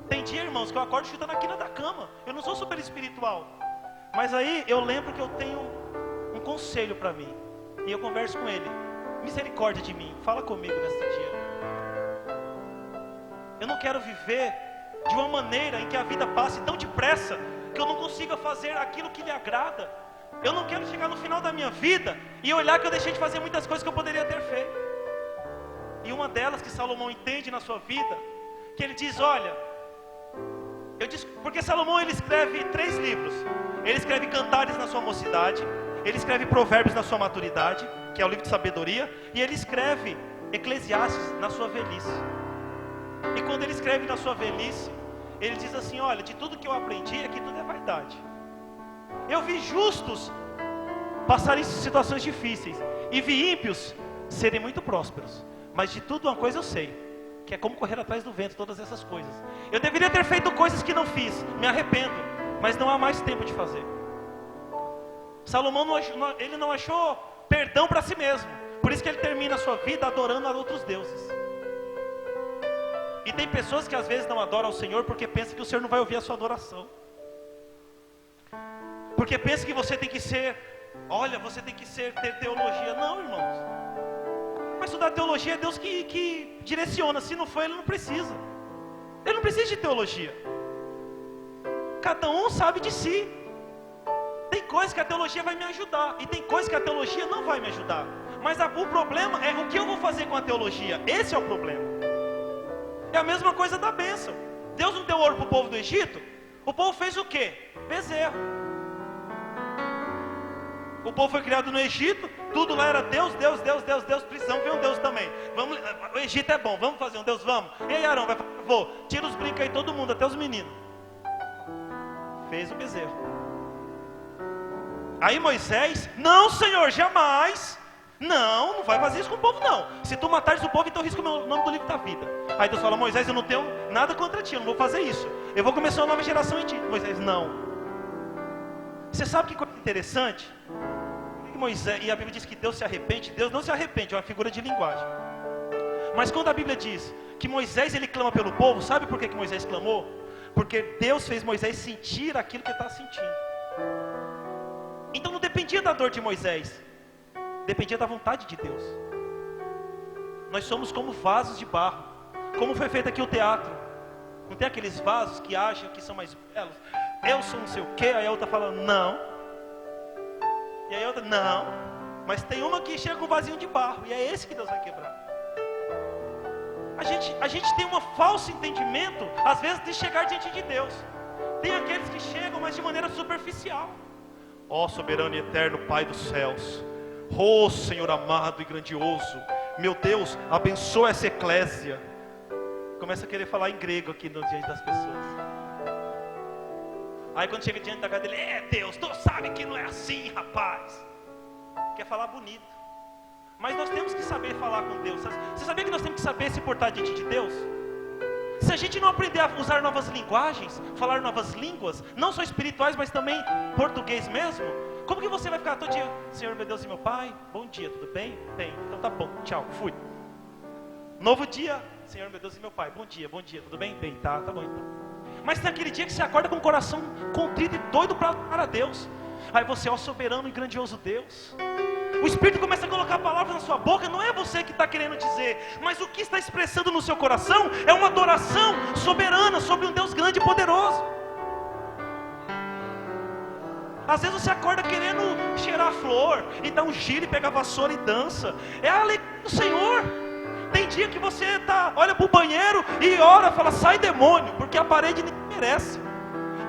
Tem dia, irmãos, que eu acordo chutando a quina da cama. Eu não sou super espiritual. Mas aí eu lembro que eu tenho um conselho para mim. E eu converso com Ele. Misericórdia de mim, fala comigo nesse dia. Eu não quero viver de uma maneira em que a vida passe tão depressa que eu não consiga fazer aquilo que lhe agrada. Eu não quero chegar no final da minha vida e olhar que eu deixei de fazer muitas coisas que eu poderia ter feito. E uma delas que Salomão entende na sua vida, que ele diz, olha, porque Salomão ele escreve 3 livros. Ele escreve Cantares na sua mocidade, ele escreve Provérbios na sua maturidade, que é o livro de sabedoria, e ele escreve Eclesiastes na sua velhice. E quando ele escreve na sua velhice, ele diz assim, olha, de tudo que eu aprendi, aqui tudo é vaidade. Eu vi justos passarem situações difíceis, e vi ímpios serem muito prósperos. Mas de tudo uma coisa eu sei, que é como correr atrás do vento, todas essas coisas. Eu deveria ter feito coisas que não fiz, me arrependo, mas não há mais tempo de fazer. Salomão ele não achou perdão para si mesmo, por isso que ele termina a sua vida adorando a outros deuses. E tem pessoas que às vezes não adoram ao Senhor porque pensam que o Senhor não vai ouvir a sua adoração. Porque pensa que você tem que ser, olha, você tem que ter teologia. Não, irmãos. Mas estudar teologia é Deus que direciona. Se não for, Ele não precisa. Ele não precisa de teologia. Cada um sabe de si. Tem coisas que a teologia vai me ajudar, e tem coisas que a teologia não vai me ajudar. Mas o problema é o que eu vou fazer com a teologia. Esse é o problema. É a mesma coisa da bênção. Deus não deu ouro para o povo do Egito. O povo fez o quê? Bezerro. O povo foi criado no Egito, tudo lá era Deus, precisamos ver um Deus também. Vamos, o Egito é bom, vamos fazer um Deus, vamos. E aí Arão, vai falar, vou, tira os brincos aí todo mundo, até os meninos. Fez o bezerro. Aí Moisés, não Senhor, jamais. Não vai fazer isso com o povo não. Se tu matares o povo, então risca o meu nome do livro da vida. Aí Deus fala, Moisés, eu não tenho nada contra ti, eu não vou fazer isso. Eu vou começar uma nova geração em ti. Moisés, não. Você sabe que coisa interessante? Moisés, e a Bíblia diz que Deus se arrepende. Deus não se arrepende, é uma figura de linguagem. Mas quando a Bíblia diz que Moisés ele clama pelo povo, sabe por que Moisés clamou? Porque Deus fez Moisés sentir aquilo que ele está sentindo. Então não dependia da dor de Moisés, dependia da vontade de Deus. Nós somos como vasos de barro. Como foi feito aqui o teatro. Não tem aqueles vasos que acham que são mais belos? Eu sou não sei o que, aí a outra fala, não. E aí a outra, não. Mas tem uma que chega com um vasinho de barro, e é esse que Deus vai quebrar. A gente tem um falso entendimento, às vezes, de chegar diante de Deus. Tem aqueles que chegam, mas de maneira superficial. Ó soberano e eterno Pai dos céus, ó Senhor amado e grandioso, meu Deus, abençoa essa eclésia. Começa a querer falar em grego aqui diante das pessoas. Aí quando chega diante da casa dele, Deus, tu sabe que não é assim, rapaz. Quer falar bonito. Mas nós temos que saber falar com Deus. Você sabia que nós temos que saber se portar diante de Deus? Se a gente não aprender a usar novas linguagens, falar novas línguas, não só espirituais, mas também português mesmo, como que você vai ficar todo dia, Senhor meu Deus e meu Pai, bom dia, tudo bem? Bem, então tá bom, tchau, fui. Novo dia, Senhor meu Deus e meu Pai, bom dia, tudo bem? Bem, tá bom então. Mas tem aquele dia que você acorda com o coração contrito e doido para adorar a Deus. Aí você, ó soberano e grandioso Deus. O Espírito começa a colocar palavras na sua boca. Não é você que está querendo dizer, mas o que está expressando no seu coração é uma adoração soberana sobre um Deus grande e poderoso. Às vezes você acorda querendo cheirar a flor e dar um giro e pegar a vassoura e dança. É a alegria do Senhor. Tem dia que você olha para o banheiro e ora, fala, sai demônio, porque a parede nem merece.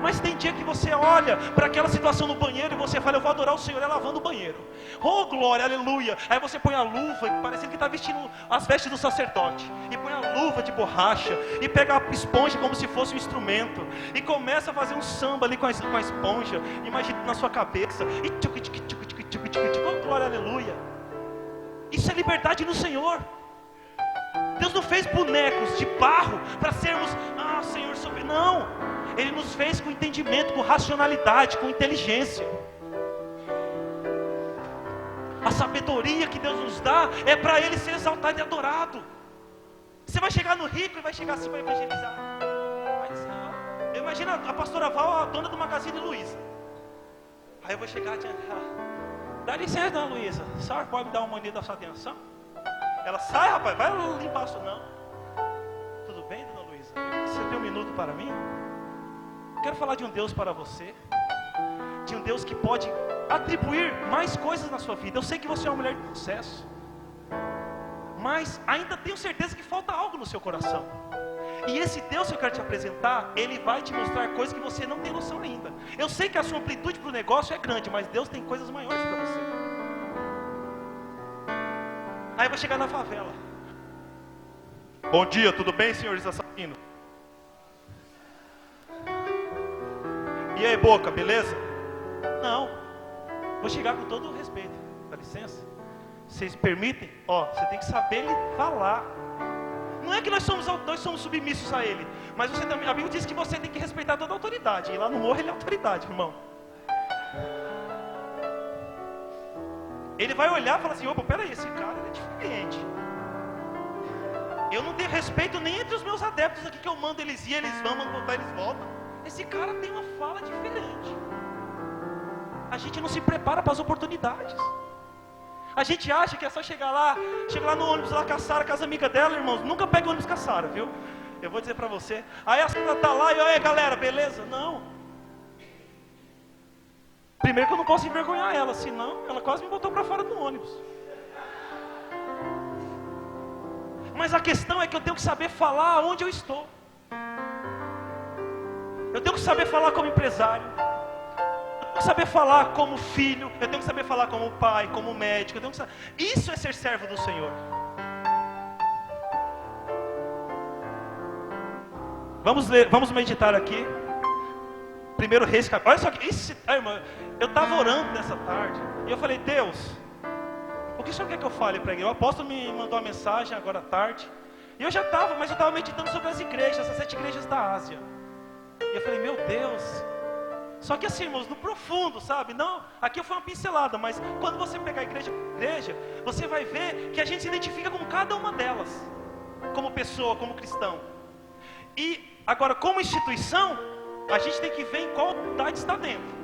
Mas tem dia que você olha para aquela situação no banheiro e você fala, eu vou adorar o Senhor lavando o banheiro. Oh glória, aleluia. Aí você põe a luva, parecendo que está vestindo as vestes do sacerdote. E põe a luva de borracha e pega a esponja como se fosse um instrumento. E começa a fazer um samba ali com a esponja. Imagina na sua cabeça. E oh glória, aleluia. Isso é liberdade no Senhor. Deus não fez bonecos de barro para sermos, Senhor, não. Ele nos fez com entendimento, com racionalidade, com inteligência. A sabedoria que Deus nos dá é para Ele ser exaltado e adorado. Você vai chegar no rico e vai chegar assim para evangelizar. Vai dizer, eu imagino a pastora Val, a dona do Magazine Luiza. Aí eu vou chegar diante dela. Dá licença, dona Luiza, a senhora pode me dar uma mania da sua atenção? Ela sai, rapaz, vai limpar isso não. Tudo bem, dona Luiza? Você tem um minuto para mim? Quero falar de um Deus para você. De um Deus que pode atribuir mais coisas na sua vida. Eu sei que você é uma mulher de sucesso, mas ainda tenho certeza que falta algo no seu coração. E esse Deus que eu quero te apresentar, Ele vai te mostrar coisas que você não tem noção ainda. Eu sei que a sua amplitude para o negócio é grande, mas Deus tem coisas maiores para você. Aí vai chegar na favela. Bom dia, tudo bem, senhores assassinos? E aí, boca, beleza? Não. Vou chegar com todo o respeito. Dá licença. Vocês permitem? Você tem que saber falar. Não é que nós somos submissos a Ele, mas você também, a Bíblia diz que você tem que respeitar toda a autoridade. E lá no morro Ele é autoridade, irmão. Ele vai olhar e falar assim, opa, peraí, esse cara é diferente. Eu não tenho respeito nem entre os meus adeptos aqui que eu mando eles ir, eles vão, mando voltar, eles voltam. Esse cara tem uma fala diferente. A gente não se prepara para as oportunidades. A gente acha que é só chegar lá no ônibus lá com a Sara, com as amigas dela, irmãos. Nunca pega o ônibus com a Sara, viu? Eu vou dizer para você. Aí a Sara tá lá e aí galera, beleza? Não. Primeiro que eu não posso envergonhar ela, senão ela quase me botou para fora do ônibus. Mas a questão é que eu tenho que saber falar onde eu estou. Eu tenho que saber falar como empresário. Eu tenho que saber falar como filho. Eu tenho que saber falar como pai, como médico. Eu tenho que saber. Isso é ser servo do Senhor. Vamos meditar aqui. 1 Reis, olha só que isso, irmã, eu estava orando nessa tarde e eu falei: Deus, o que o Senhor quer que eu fale para ele? O apóstolo me mandou uma mensagem agora à tarde e eu estava meditando sobre as igrejas, as 7 igrejas da Ásia. E eu falei: meu Deus. Só que assim, irmãos, no profundo, sabe? Não, aqui foi uma pincelada, mas quando você pegar igreja por igreja, você vai ver que a gente se identifica com cada uma delas, como pessoa, como cristão. E agora, como instituição, a gente tem que ver em qual unidade está dentro,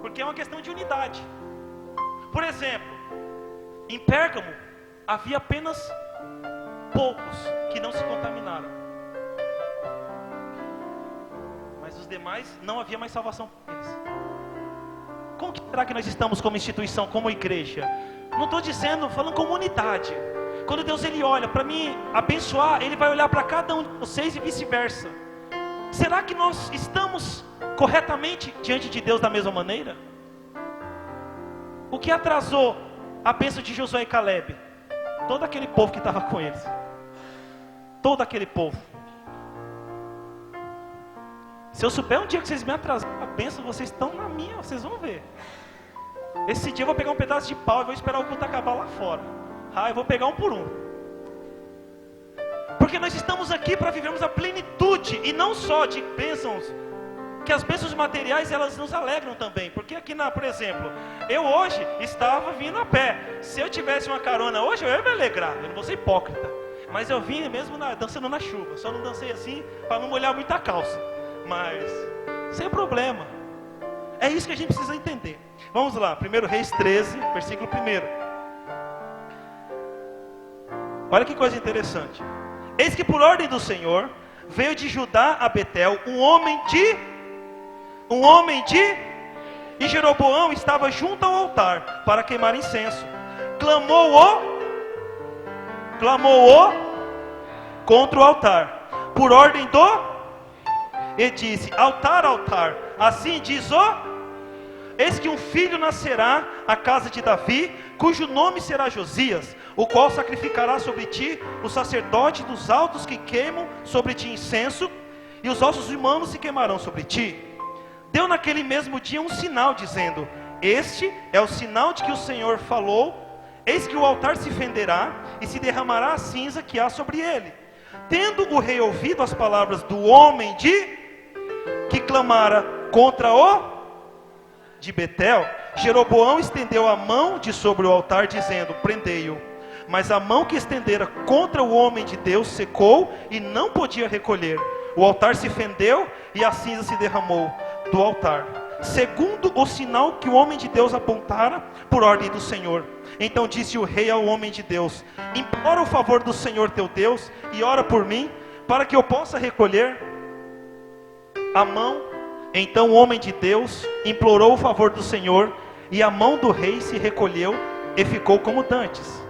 porque é uma questão de unidade. Por exemplo, em Pérgamo havia apenas poucos que não se contaminaram, mas os demais não havia mais salvação para eles. Como que será que nós estamos como instituição, como igreja? Não estou dizendo, falando como unidade. Quando Deus ele olha para mim abençoar, Ele vai olhar para cada um de vocês e vice-versa. Será que nós estamos corretamente diante de Deus da mesma maneira? O que atrasou a bênção de Josué e Caleb? Todo aquele povo que estava com eles. Todo aquele povo. Se eu souber um dia que vocês me atrasaram a bênção, vocês estão na minha, vocês vão ver. Esse dia eu vou pegar um pedaço de pau e vou esperar o culto acabar lá fora. Eu vou pegar um por um. Porque nós estamos aqui para vivermos a plenitude, e não só de bênçãos, que as bênçãos materiais elas nos alegram também. Porque aqui, por exemplo, eu hoje estava vindo a pé. Se eu tivesse uma carona hoje, eu ia me alegrar, eu não vou ser hipócrita. Mas eu vim mesmo dançando na chuva. Só não dancei assim para não molhar muito a calça. Mas, sem problema. É isso que a gente precisa entender. Vamos lá, 1 Reis 13, versículo 1. Olha que coisa interessante. Eis que por ordem do Senhor veio de Judá a Betel um homem de e Jeroboão estava junto ao altar para queimar incenso. Clamou-o contra o altar por ordem e disse: altar, altar, assim diz eis que um filho nascerá à casa de Davi, cujo nome será Josias, o qual sacrificará sobre ti o sacerdote dos altos que queimam sobre ti incenso, e os ossos humanos se queimarão sobre ti. Deu naquele mesmo dia um sinal, dizendo: este é o sinal de que o Senhor falou, eis que o altar se fenderá, e se derramará a cinza que há sobre ele. Tendo o rei ouvido as palavras do homem que clamara contra de Betel, Jeroboão estendeu a mão de sobre o altar, dizendo: prendei-o. Mas a mão que estendera contra o homem de Deus secou e não podia recolher. O altar se fendeu e a cinza se derramou do altar, segundo o sinal que o homem de Deus apontara por ordem do Senhor. Então disse o rei ao homem de Deus: implora o favor do Senhor teu Deus e ora por mim, para que eu possa recolher a mão. Então o homem de Deus implorou o favor do Senhor, e a mão do rei se recolheu e ficou como dantes.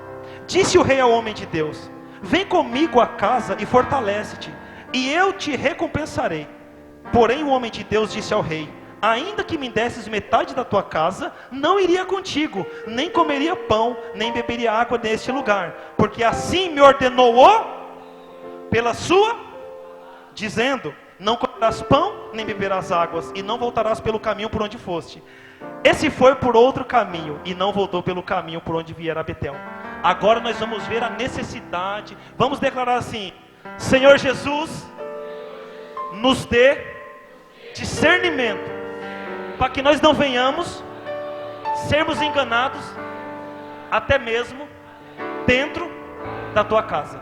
Disse o rei ao homem de Deus: vem comigo à casa e fortalece-te, e eu te recompensarei. Porém o homem de Deus disse ao rei: ainda que me desses metade da tua casa, não iria contigo, nem comeria pão, nem beberia água neste lugar, porque assim me ordenou pela sua, dizendo: não comerás pão, nem beberás águas, e não voltarás pelo caminho por onde foste. Esse foi por outro caminho, e não voltou pelo caminho por onde viera a Betel. Agora nós vamos ver a necessidade. Vamos declarar assim: Senhor Jesus, nos dê discernimento, para que nós não venhamos sermos enganados, até mesmo dentro da tua casa.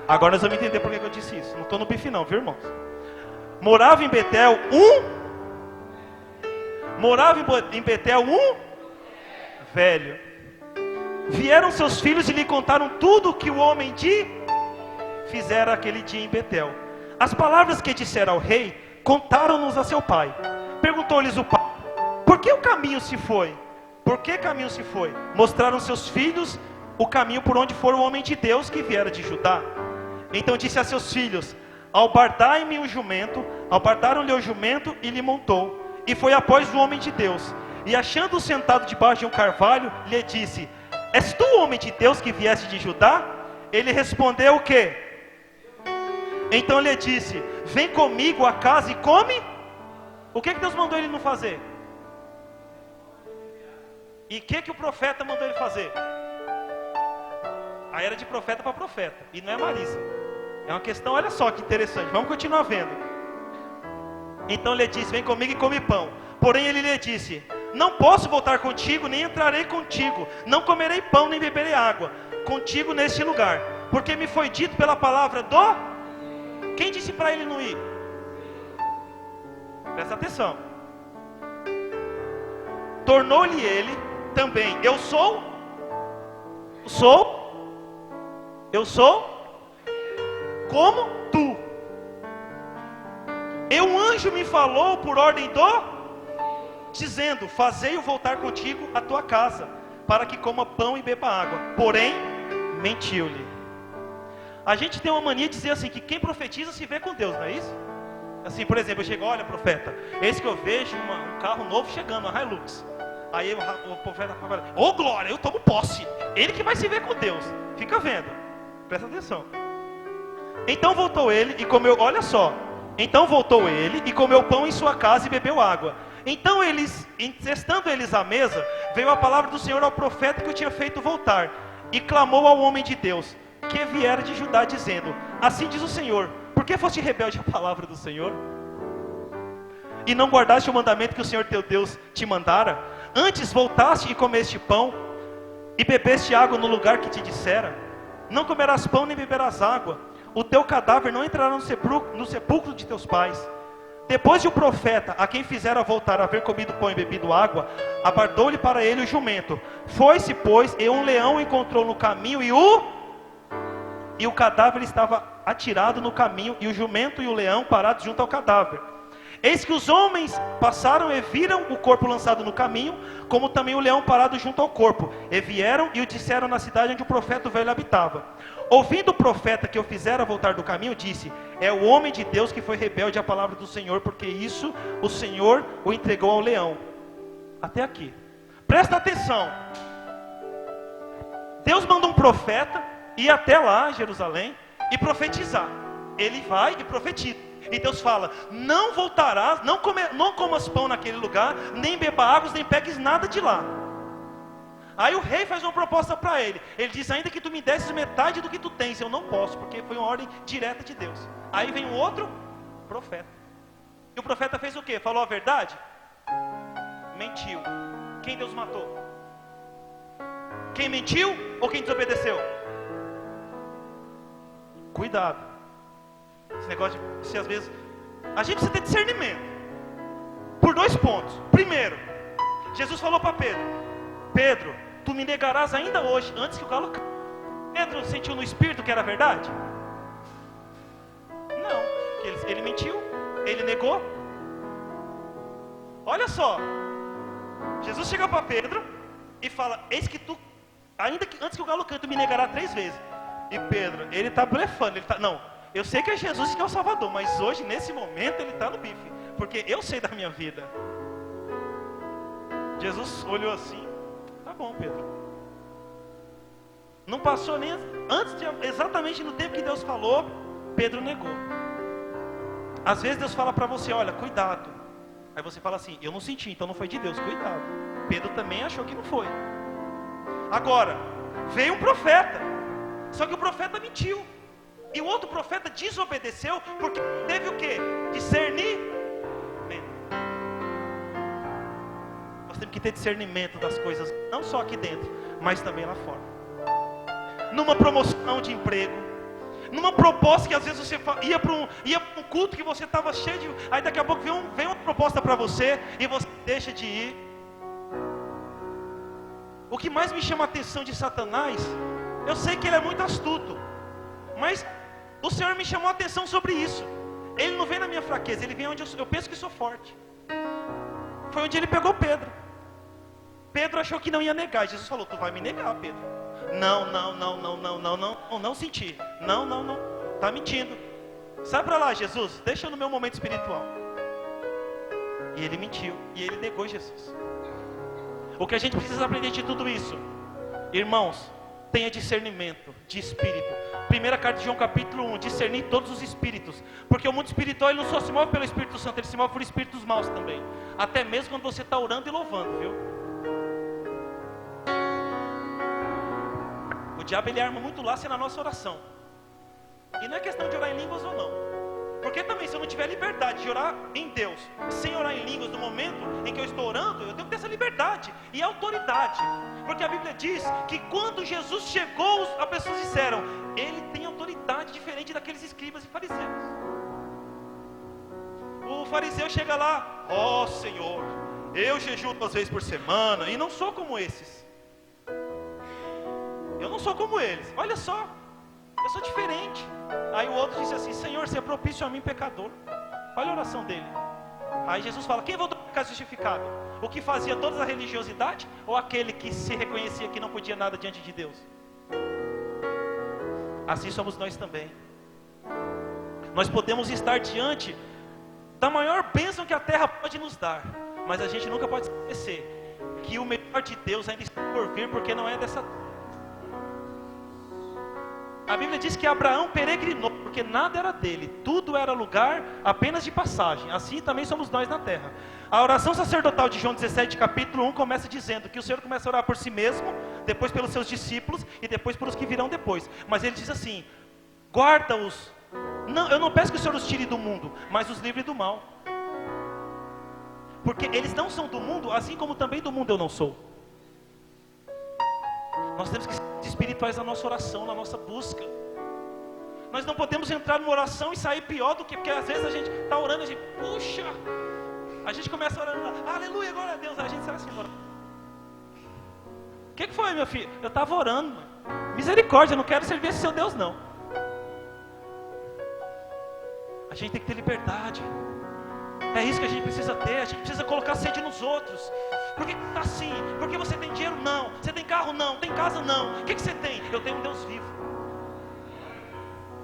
Agora nós vamos entender por que eu disse isso. Não estou no bife não, viu, irmãos? Morava em Betel um velho. Vieram seus filhos e lhe contaram tudo o que o homem fizera aquele dia em Betel. As palavras que disseram ao rei, contaram-nos a seu pai. Perguntou-lhes o pai: por que o caminho se foi? Por que caminho se foi? Mostraram seus filhos o caminho por onde foi o homem de Deus que viera de Judá. Então disse a seus filhos: Albardaram-lhe o jumento e lhe montou. E foi após o homem de Deus. E achando-o sentado debaixo de um carvalho, lhe disse: És tu o homem de Deus que vieste de Judá? Ele respondeu o quê? Então lhe disse: Vem comigo a casa e come. O que Deus mandou ele não fazer? E o que o profeta mandou ele fazer? Aí era de profeta para profeta. E não é Marisa. É uma questão, olha só que interessante. Vamos continuar vendo. Então ele disse: Vem comigo e come pão. Porém ele lhe disse: Não posso voltar contigo, nem entrarei contigo. Não comerei pão, nem beberei água contigo neste lugar. Porque me foi dito pela palavra do... Quem disse para ele não ir? Presta atenção. Tornou-lhe ele também: Eu sou como tu. E um anjo me falou por ordem dizendo: Fazei-o voltar contigo à tua casa, para que coma pão e beba água. Porém, mentiu-lhe. A gente tem uma mania de dizer assim, que quem profetiza se vê com Deus, não é isso? Assim, por exemplo, eu chego: Olha, profeta, eis que eu vejo um carro novo chegando, uma Hilux. Aí o profeta fala: Ô glória, eu tomo posse. Ele que vai se ver com Deus. Fica vendo, presta atenção. Então voltou ele e comeu, olha só. Então voltou ele e comeu pão em sua casa e bebeu água. Então eles, estando eles à mesa, veio a palavra do Senhor ao profeta que o tinha feito voltar. E clamou ao homem de Deus, que viera de Judá, dizendo: Assim diz o Senhor: Por que foste rebelde à palavra do Senhor? E não guardaste o mandamento que o Senhor teu Deus te mandara? Antes voltaste e comeste pão, e bebeste água no lugar que te dissera: Não comerás pão nem beberás água. O teu cadáver não entrará no sepulcro de teus pais. Depois de o profeta, a quem fizera voltar a haver comido pão e bebido água, abardou-lhe para ele o jumento. Foi-se, pois, e um leão encontrou no caminho, e o cadáver estava atirado no caminho, e o jumento e o leão parados junto ao cadáver. Eis que os homens passaram e viram o corpo lançado no caminho, como também o leão parado junto ao corpo. E vieram e o disseram na cidade onde o profeta velho habitava. Ouvindo o profeta que o fizera voltar do caminho, disse: É o homem de Deus que foi rebelde à palavra do Senhor, porque isso o Senhor o entregou ao leão. Até aqui. Presta atenção. Deus manda um profeta ir até lá, Jerusalém, e profetizar. Ele vai e profetiza. E Deus fala: Não voltarás, não comas pão naquele lugar, nem beba águas, nem pegues nada de lá. Aí o rei faz uma proposta para ele. Ele diz: Ainda que tu me desses metade do que tu tens, eu não posso, porque foi uma ordem direta de Deus. Aí vem um outro profeta. E o profeta fez o quê? Falou a verdade? Mentiu. Quem Deus matou? Quem mentiu ou quem desobedeceu? Cuidado. Esse negócio de se às vezes a gente precisa ter discernimento por 2 pontos. Primeiro, Jesus falou para Pedro: Pedro, tu me negarás ainda hoje, antes que o galo cante. Pedro sentiu no espírito que era verdade? Não, ele mentiu, ele negou. Olha só, Jesus chega para Pedro e fala: Eis que tu, ainda que antes que o galo cante, tu me negará 3 vezes. E Pedro, ele está blefando, ele está, não, eu sei que é Jesus que é o Salvador, mas hoje, nesse momento, ele está no bife, porque eu sei da minha vida. Jesus olhou assim: Tá bom, Pedro. Não passou nem antes exatamente no tempo que Deus falou, Pedro negou. Às vezes Deus fala para você: Olha, cuidado. Aí você fala assim: Eu não senti, então não foi de Deus, cuidado. Pedro também achou que não foi. Agora, veio um profeta, só que o profeta mentiu. E o outro profeta desobedeceu, porque teve o quê? Discernimento. Nós temos que ter discernimento das coisas, não só aqui dentro, mas também lá fora. Numa promoção de emprego, numa proposta que às vezes você ia para um culto que você estava cheio de... Aí daqui a pouco vem uma proposta para você e você deixa de ir. O que mais me chama a atenção de Satanás, eu sei que ele é muito astuto, mas o Senhor me chamou a atenção sobre isso. Ele não vem na minha fraqueza, ele vem onde eu penso que sou forte. Foi onde ele pegou Pedro. Pedro achou que não ia negar. Jesus falou: Tu vai me negar, Pedro. Não senti. Não, está mentindo. Sai para lá, Jesus, deixa eu no meu momento espiritual. E ele mentiu, e ele negou Jesus. O que a gente precisa aprender de tudo isso, irmãos, tenha discernimento de espírito. Primeira carta de João capítulo 1, discernir todos os espíritos. Porque o mundo espiritual ele não só se move pelo Espírito Santo, ele se move por espíritos maus também. Até mesmo quando você está orando e louvando, viu? O diabo ele arma muito laço na nossa oração. E não é questão de orar em línguas ou não. Porque também se eu não tiver liberdade de orar em Deus, sem orar em línguas no momento em que eu estou orando, eu tenho que ter essa liberdade e autoridade. Porque a Bíblia diz que quando Jesus chegou, as pessoas disseram, ele tem autoridade diferente daqueles escribas e fariseus. O fariseu chega lá, ó Senhor, eu jejuo 2 vezes por semana e não sou como esses. Eu não sou como eles, olha só, eu sou diferente. Aí o outro disse assim, Senhor, você é propício a mim pecador. Olha a oração dele. Aí Jesus fala, quem voltou para o pecado justificado? O que fazia toda a religiosidade? Ou aquele que se reconhecia que não podia nada diante de Deus? Assim somos nós também. Nós podemos estar diante da maior bênção que a terra pode nos dar, mas a gente nunca pode esquecer que o melhor de Deus ainda está por vir, porque não é dessa terra. A Bíblia diz que Abraão peregrinou, porque nada era dele, tudo era lugar apenas de passagem. Assim também somos nós na terra. A oração sacerdotal de João 17, capítulo 1, começa dizendo que o Senhor começa a orar por si mesmo, depois pelos seus discípulos e depois por os que virão depois. Mas ele diz assim, guarda-os. Não, eu não peço que o Senhor os tire do mundo, mas os livre do mal. Porque eles não são do mundo, assim como também do mundo eu não sou. Nós temos que ser espirituais na nossa oração, na nossa busca. Nós não podemos entrar numa oração e sair pior do que, porque às vezes a gente está orando e a gente, puxa, a gente começa orando lá, aleluia, glória a Deus, a gente sai assim, orando. O que foi, meu filho? Eu estava orando, mano. Misericórdia, eu não quero servir esse seu Deus não. A gente tem que ter liberdade. É isso que a gente precisa ter. A gente precisa colocar sede nos outros. Por que está assim? Porque você tem dinheiro? Não. Você tem carro? Não. Tem casa? Não. O que você tem? Eu tenho um Deus vivo.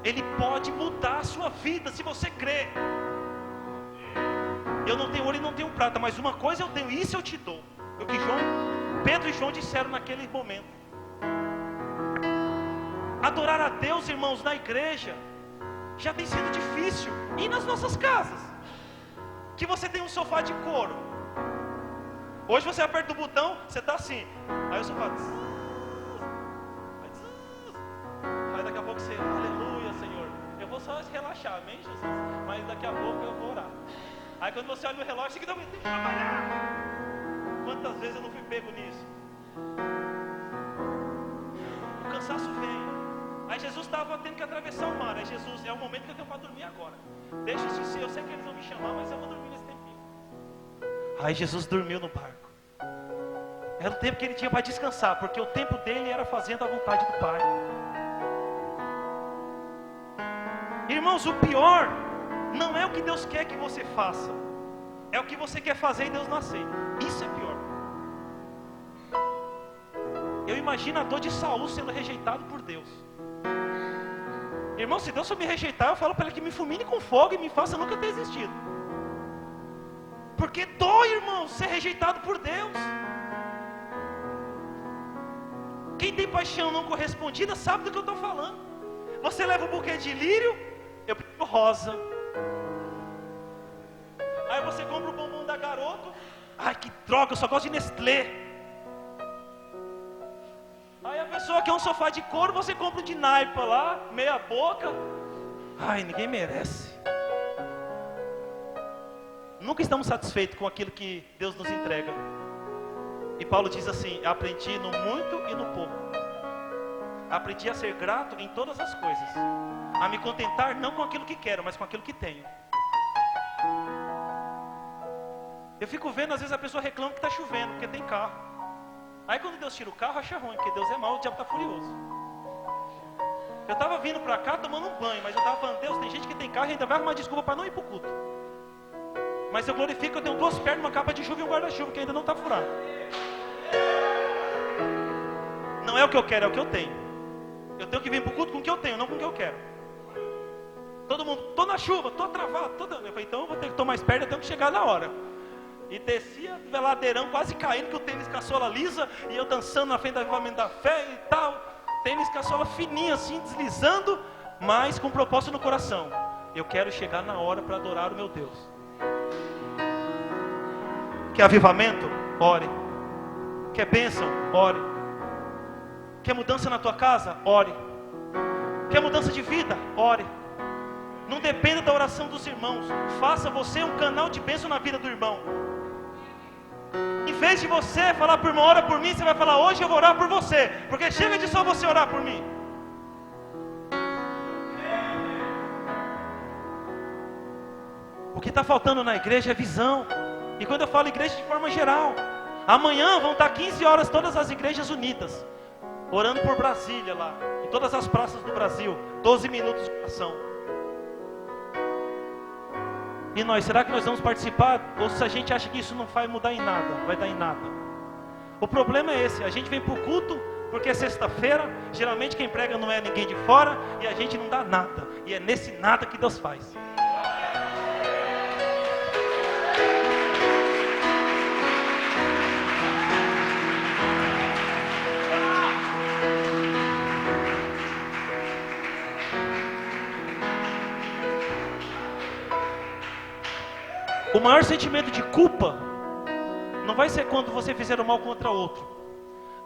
Ele pode mudar a sua vida se você crer. Eu não tenho ouro e não tenho prata, mas uma coisa eu tenho, isso eu te dou. O que Pedro e João disseram naquele momento. Adorar a Deus, irmãos, na igreja já tem sido difícil. E nas nossas casas, que você tem um sofá de couro. Hoje você aperta o botão, você está assim. Aí o sofá aí daqui a pouco você, aleluia, Senhor. Eu vou só relaxar, amém, Jesus? Mas daqui a pouco eu vou orar. Aí quando você olha no relógio, você que tem que trabalhar. Quantas vezes eu não fui pego nisso? O cansaço vem. Aí Jesus estava tendo que atravessar o mar. Aí Jesus, é o momento que eu tenho para dormir agora. Deixa isso ser, eu sei que eles vão me chamar, mas eu vou dormir nesse tempinho. Aí Jesus dormiu no barco. Era o tempo que ele tinha para descansar, porque o tempo dele era fazendo a vontade do Pai. Irmãos, o pior não é o que Deus quer que você faça, é o que você quer fazer e Deus não aceita. Isso é pior. Eu imagino a dor de Saul sendo rejeitado por Deus. Irmão, se Deus for me rejeitar, eu falo para ele que me fulmine com fogo e me faça nunca ter existido. Porque dói, irmão, ser rejeitado por Deus. Quem tem paixão não correspondida sabe do que eu estou falando. Você leva um buquê de lírio, eu prefiro rosa. Aí você compra o bombom da Garoto. Ai, que droga, eu só gosto de Nestlé. Aí a pessoa quer um sofá de couro, você compra um de naipa lá, meia boca. Ai, ninguém merece. Nunca estamos satisfeitos com aquilo que Deus nos entrega. E Paulo diz assim, aprendi no muito e no pouco. Aprendi a ser grato em todas as coisas. A me contentar não com aquilo que quero, mas com aquilo que tenho. Eu fico vendo, às vezes a pessoa reclama que está chovendo, porque tem carro. Aí quando Deus tira o carro, acha ruim, porque Deus é mau, o diabo está furioso. Eu estava vindo para cá tomando um banho, mas eu estava falando, Deus, tem gente que tem carro e ainda vai arrumar desculpa para não ir para o culto. Mas eu glorifico que eu tenho 2 pernas, uma capa de chuva e um guarda-chuva, que ainda não está furado. Não é o que eu quero, é o que eu tenho. Eu tenho que vir para o culto com o que eu tenho, não com o que eu quero. Todo mundo, tô na chuva, tô travado. Eu falei, então eu vou ter que tomar mais perto, eu tenho que chegar na hora. E descia do veladeirão, quase caindo, que o tênis caçola lisa, e eu dançando na frente do avivamento da fé e tal. Tênis caçola fininho assim, deslizando, mas com propósito no coração. Eu quero chegar na hora para adorar o meu Deus. Quer avivamento? Ore. Quer bênção? Ore. Quer mudança na tua casa? Ore. Quer mudança de vida? Ore. Não dependa da oração dos irmãos. Faça você um canal de bênção na vida do irmão. Em vez de você falar para o irmão, ora por mim, você vai falar, hoje eu vou orar por você. Porque chega de só você orar por mim. O que está faltando na igreja é visão. E quando eu falo igreja de forma geral, amanhã vão estar 15 horas todas as igrejas unidas, orando por Brasília lá, em todas as praças do Brasil, 12 minutos de oração. E nós, será que nós vamos participar? Ou se a gente acha que isso não vai mudar em nada, vai dar em nada? O problema é esse, a gente vem para o culto, porque é sexta-feira, geralmente quem prega não é ninguém de fora, e a gente não dá nada, e é nesse nada que Deus faz. O maior sentimento de culpa não vai ser quando você fizer o mal contra outro.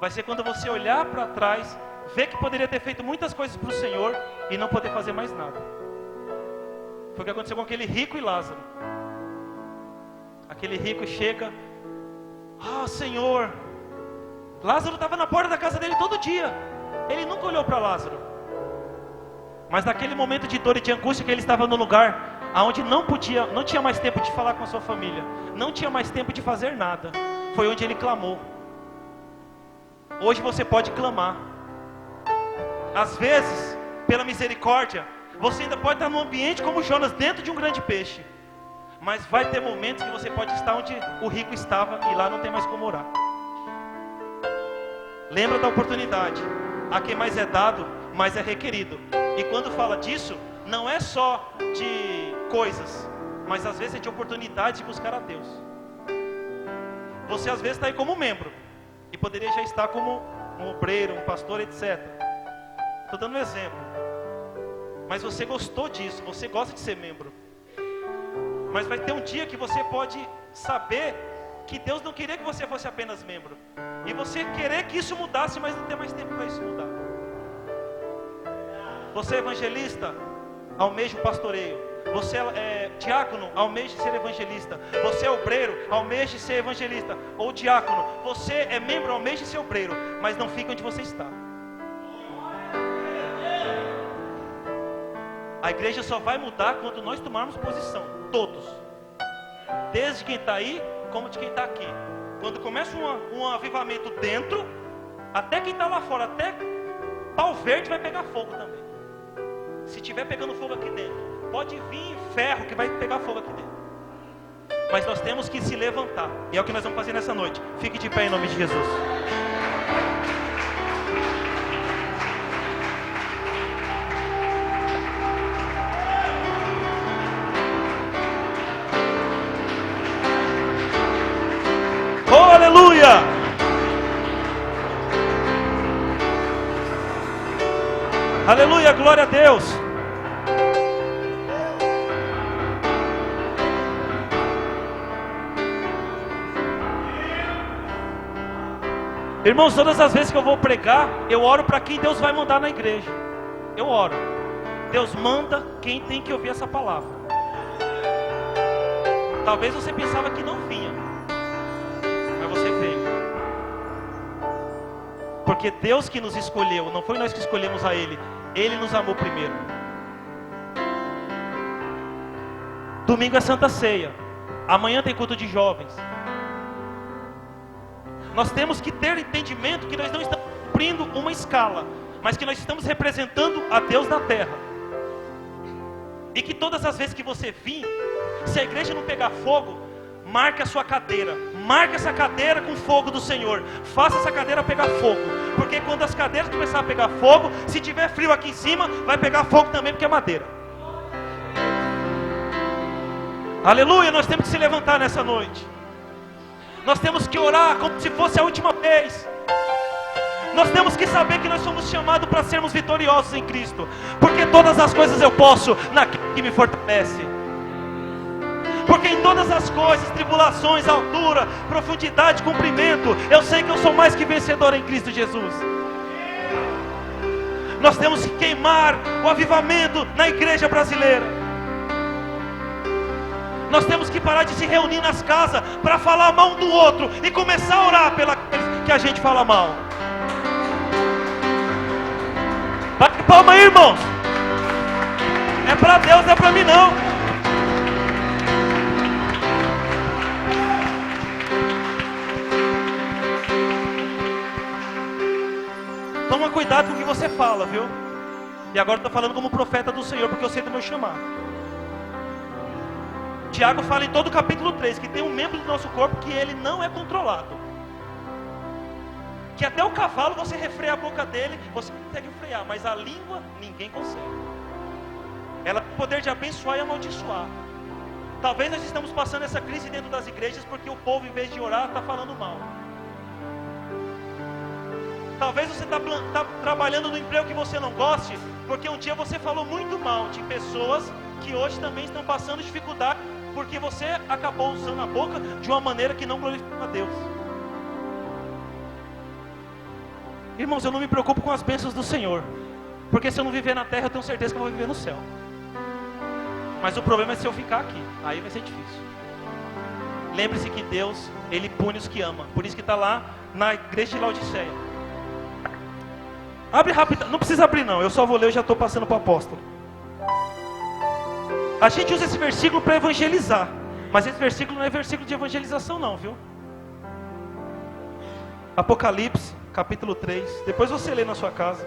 Vai ser quando você olhar para trás, ver que poderia ter feito muitas coisas para o Senhor e não poder fazer mais nada. Foi o que aconteceu com aquele rico e Lázaro. Aquele rico chega, Senhor, Lázaro estava na porta da casa dele todo dia. Ele nunca olhou para Lázaro. Mas naquele momento de dor e de angústia que ele estava no lugar aonde não tinha mais tempo de falar com a sua família, não tinha mais tempo de fazer nada, foi onde ele clamou. Hoje você pode clamar. Às vezes, pela misericórdia, você ainda pode estar num ambiente como Jonas, dentro de um grande peixe, mas vai ter momentos que você pode estar onde o rico estava e lá não tem mais como orar. Lembra da oportunidade. A quem mais é dado, mais é requerido. E quando fala disso, não é só de coisas, mas às vezes é de oportunidade de buscar a Deus. Você às vezes está aí como membro, e poderia já estar como um obreiro, um pastor, etc. Estou dando um exemplo. Mas você gostou disso, você gosta de ser membro. Mas vai ter um dia que você pode saber que Deus não queria que você fosse apenas membro. E você querer que isso mudasse, mas não ter mais tempo para isso mudar. Você é evangelista, almeja o pastoreio. Você é diácono, almeja ser evangelista. Você é obreiro, almeja ser evangelista ou diácono. Você é membro, almeja ser obreiro, mas não fica onde você está. A igreja só vai mudar quando nós tomarmos posição, todos, desde quem está aí como de quem está aqui. Quando começa um avivamento dentro, até quem está lá fora, até pau verde vai pegar fogo também. Se estiver pegando fogo aqui dentro, pode vir ferro que vai pegar fogo aqui dentro. Mas nós temos que se levantar. E é o que nós vamos fazer nessa noite. Fique de pé em nome de Jesus. Oh, aleluia! Aleluia, glória a Deus. Irmãos, todas as vezes que eu vou pregar, eu oro para quem Deus vai mandar na igreja. Eu oro. Deus manda quem tem que ouvir essa palavra. Talvez você pensava que não vinha, mas você veio. Porque Deus que nos escolheu, não foi nós que escolhemos a Ele. Ele nos amou primeiro. Domingo é Santa Ceia. Amanhã tem culto de jovens. Nós temos que ter entendimento que nós não estamos cumprindo uma escala, mas que nós estamos representando a Deus na terra. E que todas as vezes que você vir, se a igreja não pegar fogo, marque a sua cadeira. Marque essa cadeira com fogo do Senhor. Faça essa cadeira pegar fogo. Porque quando as cadeiras começarem a pegar fogo, se tiver frio aqui em cima, vai pegar fogo também, porque é madeira. Aleluia, nós temos que se levantar nessa noite. Nós temos que orar como se fosse a última vez. Nós temos que saber que nós somos chamados para sermos vitoriosos em Cristo. Porque todas as coisas eu posso naquele que me fortalece. Porque em todas as coisas, tribulações, altura, profundidade, comprimento, eu sei que eu sou mais que vencedor em Cristo Jesus. Nós temos que queimar o avivamento na igreja brasileira. Nós temos que parar de se reunir nas casas para falar mal um do outro e começar a orar pelos que a gente fala mal. Bate palma aí, irmão. É para Deus, não é para mim não. Toma cuidado com o que você fala, viu? E agora eu estou falando como profeta do Senhor, porque eu sei do meu chamado. Tiago fala em todo o capítulo 3 que tem um membro do nosso corpo que ele não é controlado. Que até o cavalo, você refreia a boca dele, você consegue frear, mas a língua ninguém consegue. Ela tem o poder de abençoar e amaldiçoar. Talvez nós estamos passando essa crise dentro das igrejas porque o povo, em vez de orar, está falando mal. Talvez você está trabalhando no emprego que você não goste, porque um dia você falou muito mal de pessoas que hoje também estão passando dificuldade, porque você acabou usando a boca de uma maneira que não glorifica a Deus. Irmãos, eu não me preocupo com as bênçãos do Senhor, porque se eu não viver na terra, eu tenho certeza que eu vou viver no céu. Mas o problema é se eu ficar aqui, aí vai ser difícil. Lembre-se que Deus, Ele pune os que ama. Por isso que está lá na igreja de Laodiceia. Abre rápido, não precisa abrir não, eu só vou ler, eu já estou passando para o apóstolo. A gente usa esse versículo para evangelizar, mas esse versículo não é versículo de evangelização não, viu? Apocalipse, capítulo 3, depois você lê na sua casa,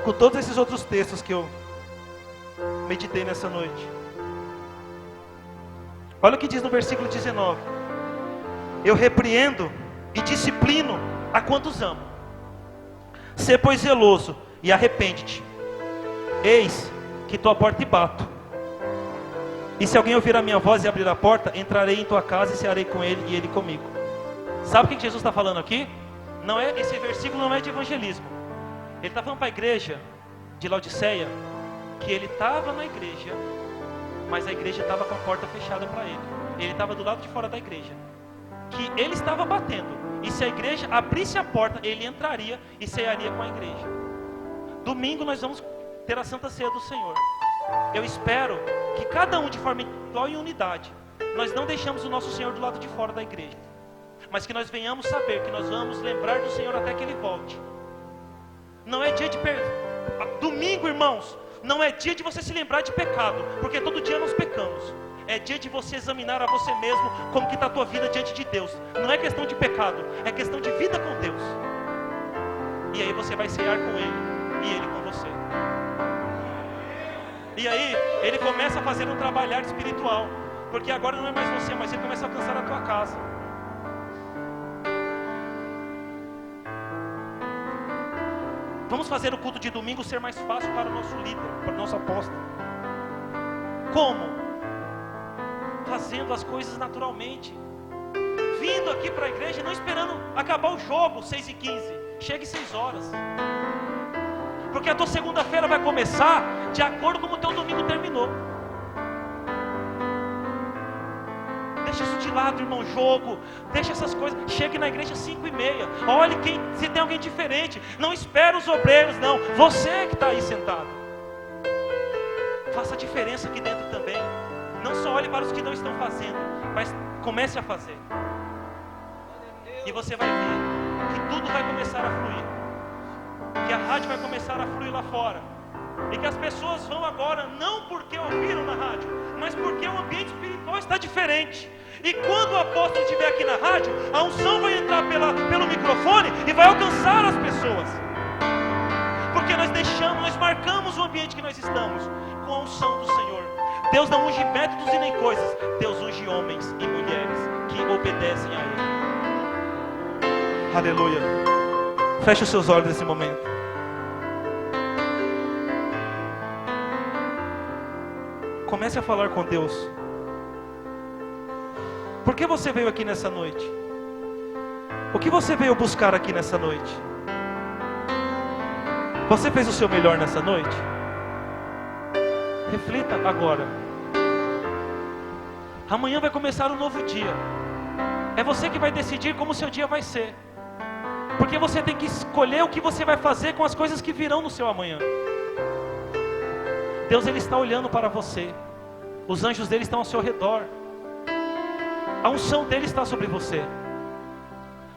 com todos esses outros textos que eu meditei nessa noite. Olha o que diz no versículo 19: eu repreendo e disciplino a quantos amo. Sê, pois, zeloso e arrepende-te. Eis que estou à porta e bato. E se alguém ouvir a minha voz e abrir a porta, entrarei em tua casa e cearei com ele e ele comigo. Sabe o que Jesus está falando aqui? Não é, esse versículo não é de evangelismo. Ele está falando para a igreja de Laodiceia que ele estava na igreja, mas a igreja estava com a porta fechada para ele. Ele estava do lado de fora da igreja. Que ele estava batendo. E se a igreja abrisse a porta, ele entraria e cearia com a igreja. Domingo nós vamos ter a Santa Ceia do Senhor. Eu espero que cada um de forma individual e unidade, nós não deixamos o nosso Senhor do lado de fora da igreja, mas que nós venhamos saber que nós vamos lembrar do Senhor até que Ele volte. Não é dia de domingo, irmãos, não é dia de você se lembrar de pecado, porque todo dia nós pecamos. É dia de você examinar a você mesmo, como que está a tua vida diante de Deus. Não é questão de pecado, é questão de vida com Deus. E aí você vai cear com Ele e Ele com você. E aí Ele começa a fazer um trabalhar espiritual, porque agora não é mais você, mas Ele começa a alcançar a tua casa. Vamos fazer o culto de domingo ser mais fácil para o nosso líder, para o nosso apóstolo. Como? Fazendo as coisas naturalmente. Vindo aqui para a igreja, não esperando acabar o jogo 6h15. Chegue 6 horas. Porque a tua segunda-feira vai começar de acordo com o teu domingo terminou. Deixa isso de lado, irmão, jogo. Deixa essas coisas. Chegue na igreja 5h30. Olhe se tem alguém diferente. Não espere os obreiros, não. Você que está aí sentado. Faça a diferença aqui dentro também. Não só olhe para os que não estão fazendo, mas comece a fazer. E você vai ver que tudo vai começar a fluir. Que a rádio vai começar a fluir lá fora. E que as pessoas vão agora, não porque ouviram na rádio, mas porque o ambiente espiritual está diferente. E quando o apóstolo estiver aqui na rádio, a unção vai entrar pelo microfone e vai alcançar as pessoas. Porque nós marcamos o ambiente que nós estamos com a unção do Senhor. Deus não unge métodos e nem coisas. Deus unge homens e mulheres que obedecem a Ele. Aleluia. Feche os seus olhos nesse momento. Comece a falar com Deus. Por que você veio aqui nessa noite? O que você veio buscar aqui nessa noite? Você fez o seu melhor nessa noite? Reflita agora. Amanhã vai começar um novo dia. É você que vai decidir como o seu dia vai ser. Porque você tem que escolher o que você vai fazer com as coisas que virão no seu amanhã. Deus, Ele está olhando para você. Os anjos dele estão ao seu redor. A unção dele está sobre você.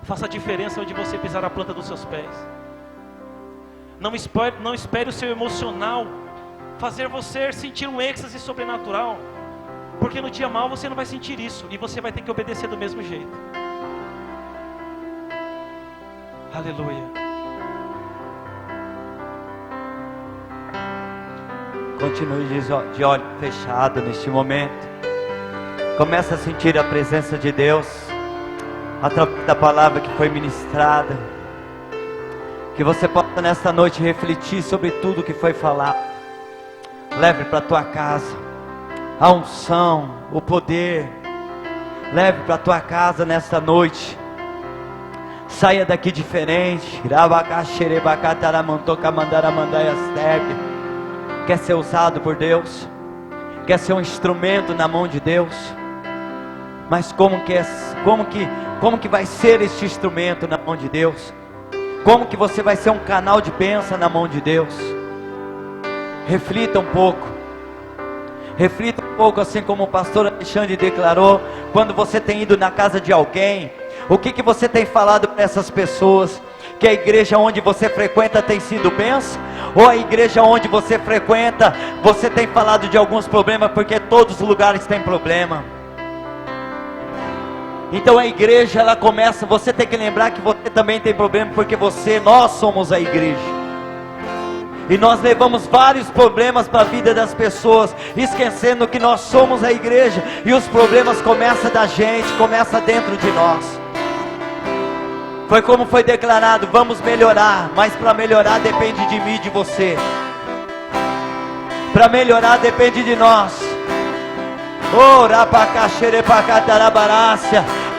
Faça a diferença onde você pisar a planta dos seus pés. Não espere o seu emocional fazer você sentir um êxtase sobrenatural. Porque no dia mau você não vai sentir isso. E você vai ter que obedecer do mesmo jeito. Aleluia. Continue de olho fechado neste momento. Começa a sentir a presença de Deus através da palavra que foi ministrada. Que você possa nesta noite refletir sobre tudo que foi falado. Leve para a tua casa a unção, o poder. Leve para a tua casa nesta noite. Saia daqui diferente. Quer ser usado por Deus? Quer ser um instrumento na mão de Deus? Mas como que vai ser este instrumento na mão de Deus? Como que você vai ser um canal de bênção na mão de Deus? Reflita um pouco. Reflita um pouco, assim como o pastor Alexandre declarou. Quando você tem ido na casa de alguém, o que você tem falado para essas pessoas? Que a igreja onde você frequenta tem sido bênção? Ou a igreja onde você frequenta, você tem falado de alguns problemas? Porque todos os lugares têm problema. Então a igreja, ela começa, você tem que lembrar que você também tem problema, porque nós somos a igreja. E nós levamos vários problemas para a vida das pessoas, esquecendo que nós somos a igreja. E os problemas começam da gente, começam dentro de nós. Foi como foi declarado, vamos melhorar, mas para melhorar depende de mim e de você. Para melhorar depende de nós.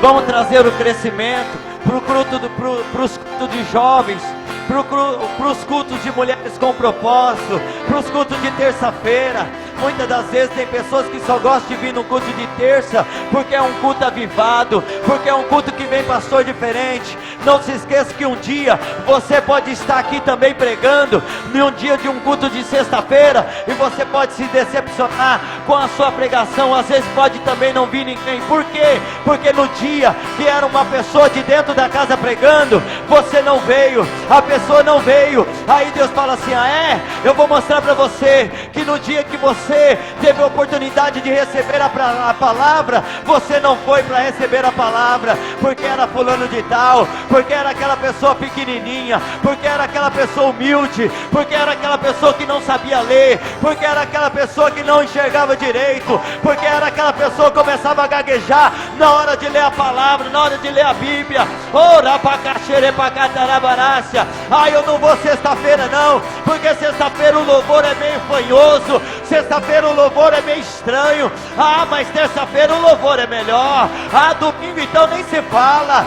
Vamos trazer o crescimento para os cultos de jovens, para os cultos de mulheres com propósito, para os cultos de terça-feira. Muitas das vezes tem pessoas que só gostam de vir no culto de terça, porque é um culto avivado, porque é um culto que vem pastor diferente. Não se esqueça que um dia você pode estar aqui também pregando, num dia de um culto de sexta-feira, e você pode se decepcionar com a sua pregação. Às vezes pode também não vir ninguém. Por quê? Porque no dia que era uma pessoa de dentro da casa pregando, você não veio, a pessoa não veio. Aí Deus fala assim: eu vou mostrar para você que no dia que você teve a oportunidade de receber a palavra, você não foi para receber a palavra, porque era fulano de tal, porque era aquela pessoa pequenininha, porque era aquela pessoa humilde, porque era aquela pessoa que não sabia ler, porque era aquela pessoa que não enxergava direito, porque era aquela pessoa que começava a gaguejar na hora de ler a palavra, na hora de ler a Bíblia. Eu não vou sexta-feira não, porque sexta-feira o louvor é meio fanhoso, sexta-feira o louvor é meio estranho. Mas terça-feira o louvor é melhor. Domingo então nem se fala.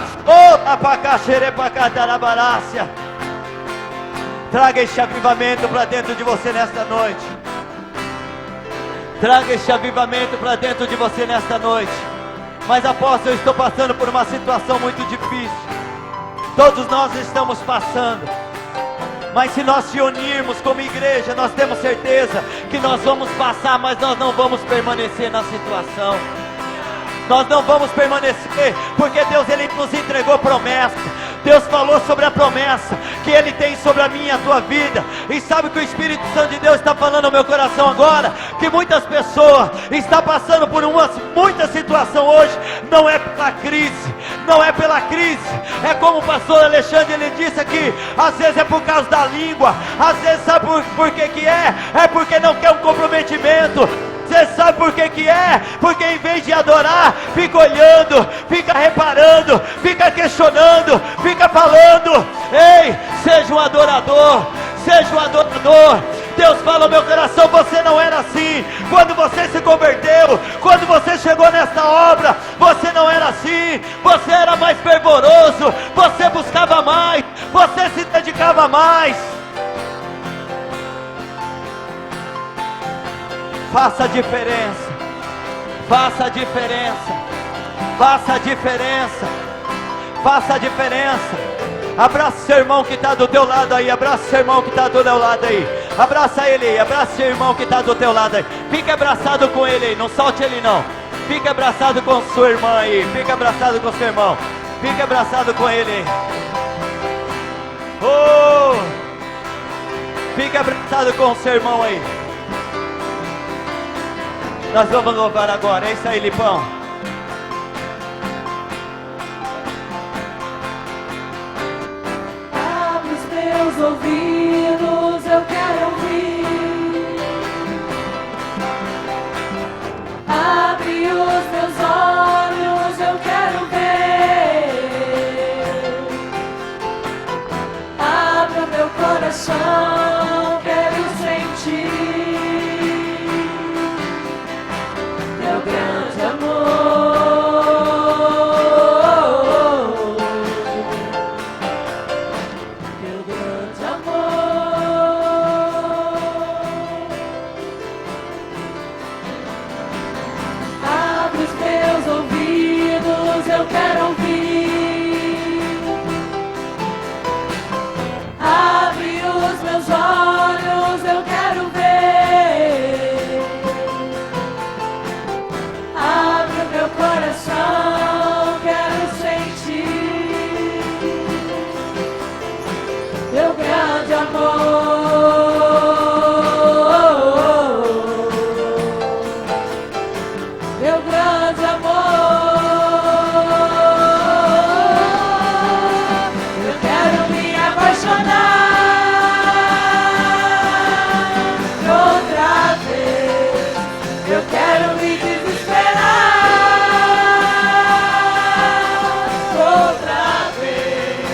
Traga este avivamento para dentro de você nesta noite. Traga este avivamento para dentro de você nesta noite. Mas apóstolo, eu estou passando por uma situação muito difícil. Todos nós estamos passando. Mas se nós se unirmos como igreja, nós temos certeza que nós vamos passar, mas nós não vamos permanecer na situação. Nós não vamos permanecer, porque Deus, Ele nos entregou promessa. Deus falou sobre a promessa que Ele tem sobre a minha e a tua vida. E sabe que o Espírito Santo de Deus está falando no meu coração agora? Que muitas pessoas estão passando por muita situação hoje. Não é pela crise, não é pela crise. É como o pastor Alexandre, ele disse aqui, às vezes é por causa da língua. Às vezes sabe por que é? É porque não quer um comprometimento. Você sabe por que é? Porque em vez de adorar, fica olhando, fica reparando, fica questionando, fica falando. Ei, seja um adorador, seja um adorador. Deus fala ao meu coração, você não era assim. Quando você se converteu, quando você chegou nesta obra, você não era assim. Você era mais fervoroso, você buscava mais, você se dedicava mais. Faça a diferença, faça a diferença, faça a diferença, faça a diferença. Abraça seu irmão que está do teu lado aí, abraça seu irmão que está do teu lado aí, abraça ele aí, abraça seu irmão que está do teu lado aí, fique abraçado com ele aí, não solte ele não, fique abraçado com sua irmã aí, fique abraçado com seu irmão, fique abraçado com ele aí, oh, fique abraçado com seu irmão aí. Nós vamos louvar agora, é isso aí, Lipão. Meus ouvidos, eu quero ouvir. Abre os meus olhos, eu quero ver. Abre o meu coração, quero sentir teu grande amor. Eu quero ouvir. Abre os meus olhos, eu quero ver. Abre o meu coração, quero sentir teu grande amor. Teu grande amor. Outra vez, eu quero me desesperar. Outra vez,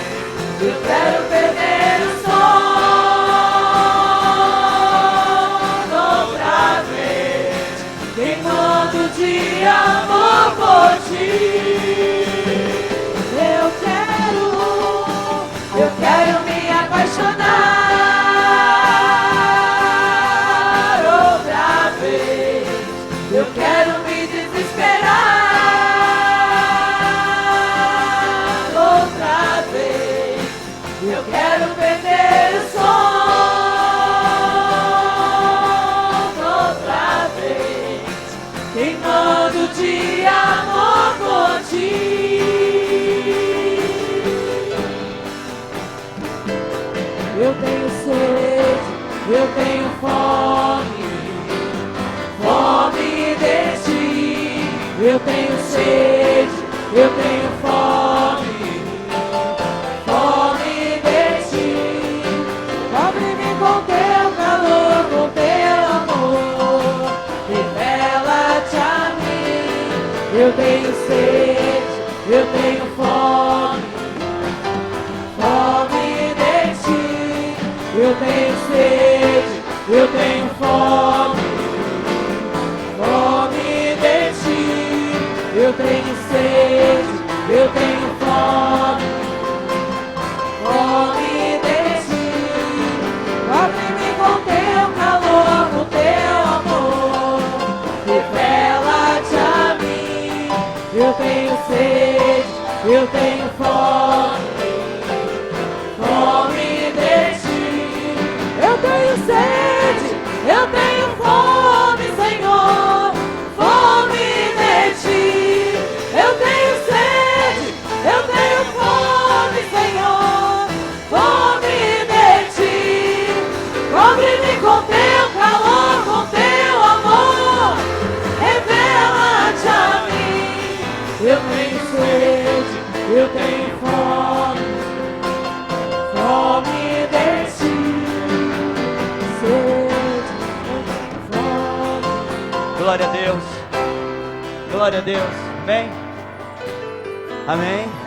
eu quero perder o sono. Outra vez, queimando de amor por ti. Eu quero me apaixonar outra vez. Eu quero me desesperar outra vez. Eu quero perder o sono outra vez, queimando de amor por ti. Eu tenho sede, eu tenho fome, fome de ti. Eu tenho sede, eu tenho fome, fome de ti. Cobre-me com teu calor, com teu amor, revela-te a mim. Eu tenho sede, eu tenho fome, fome. Eu tenho sede, eu tenho fome, fome de ti. Eu tenho sede, eu tenho fome, fome de ti. Cobre-me com teu calor, com teu amor, revela-te a mim. Eu tenho sede, eu tenho fome, fome de ti. Eu tenho sede, eu tenho fome, Senhor, fome de ti. Eu tenho sede, eu tenho fome, Senhor, fome de ti. Cobre-me com teu calor, com teu amor, revela-te a mim. Eu tenho sede, eu tenho fome, fome de ti. Glória a Deus, glória a Deus, amém, amém.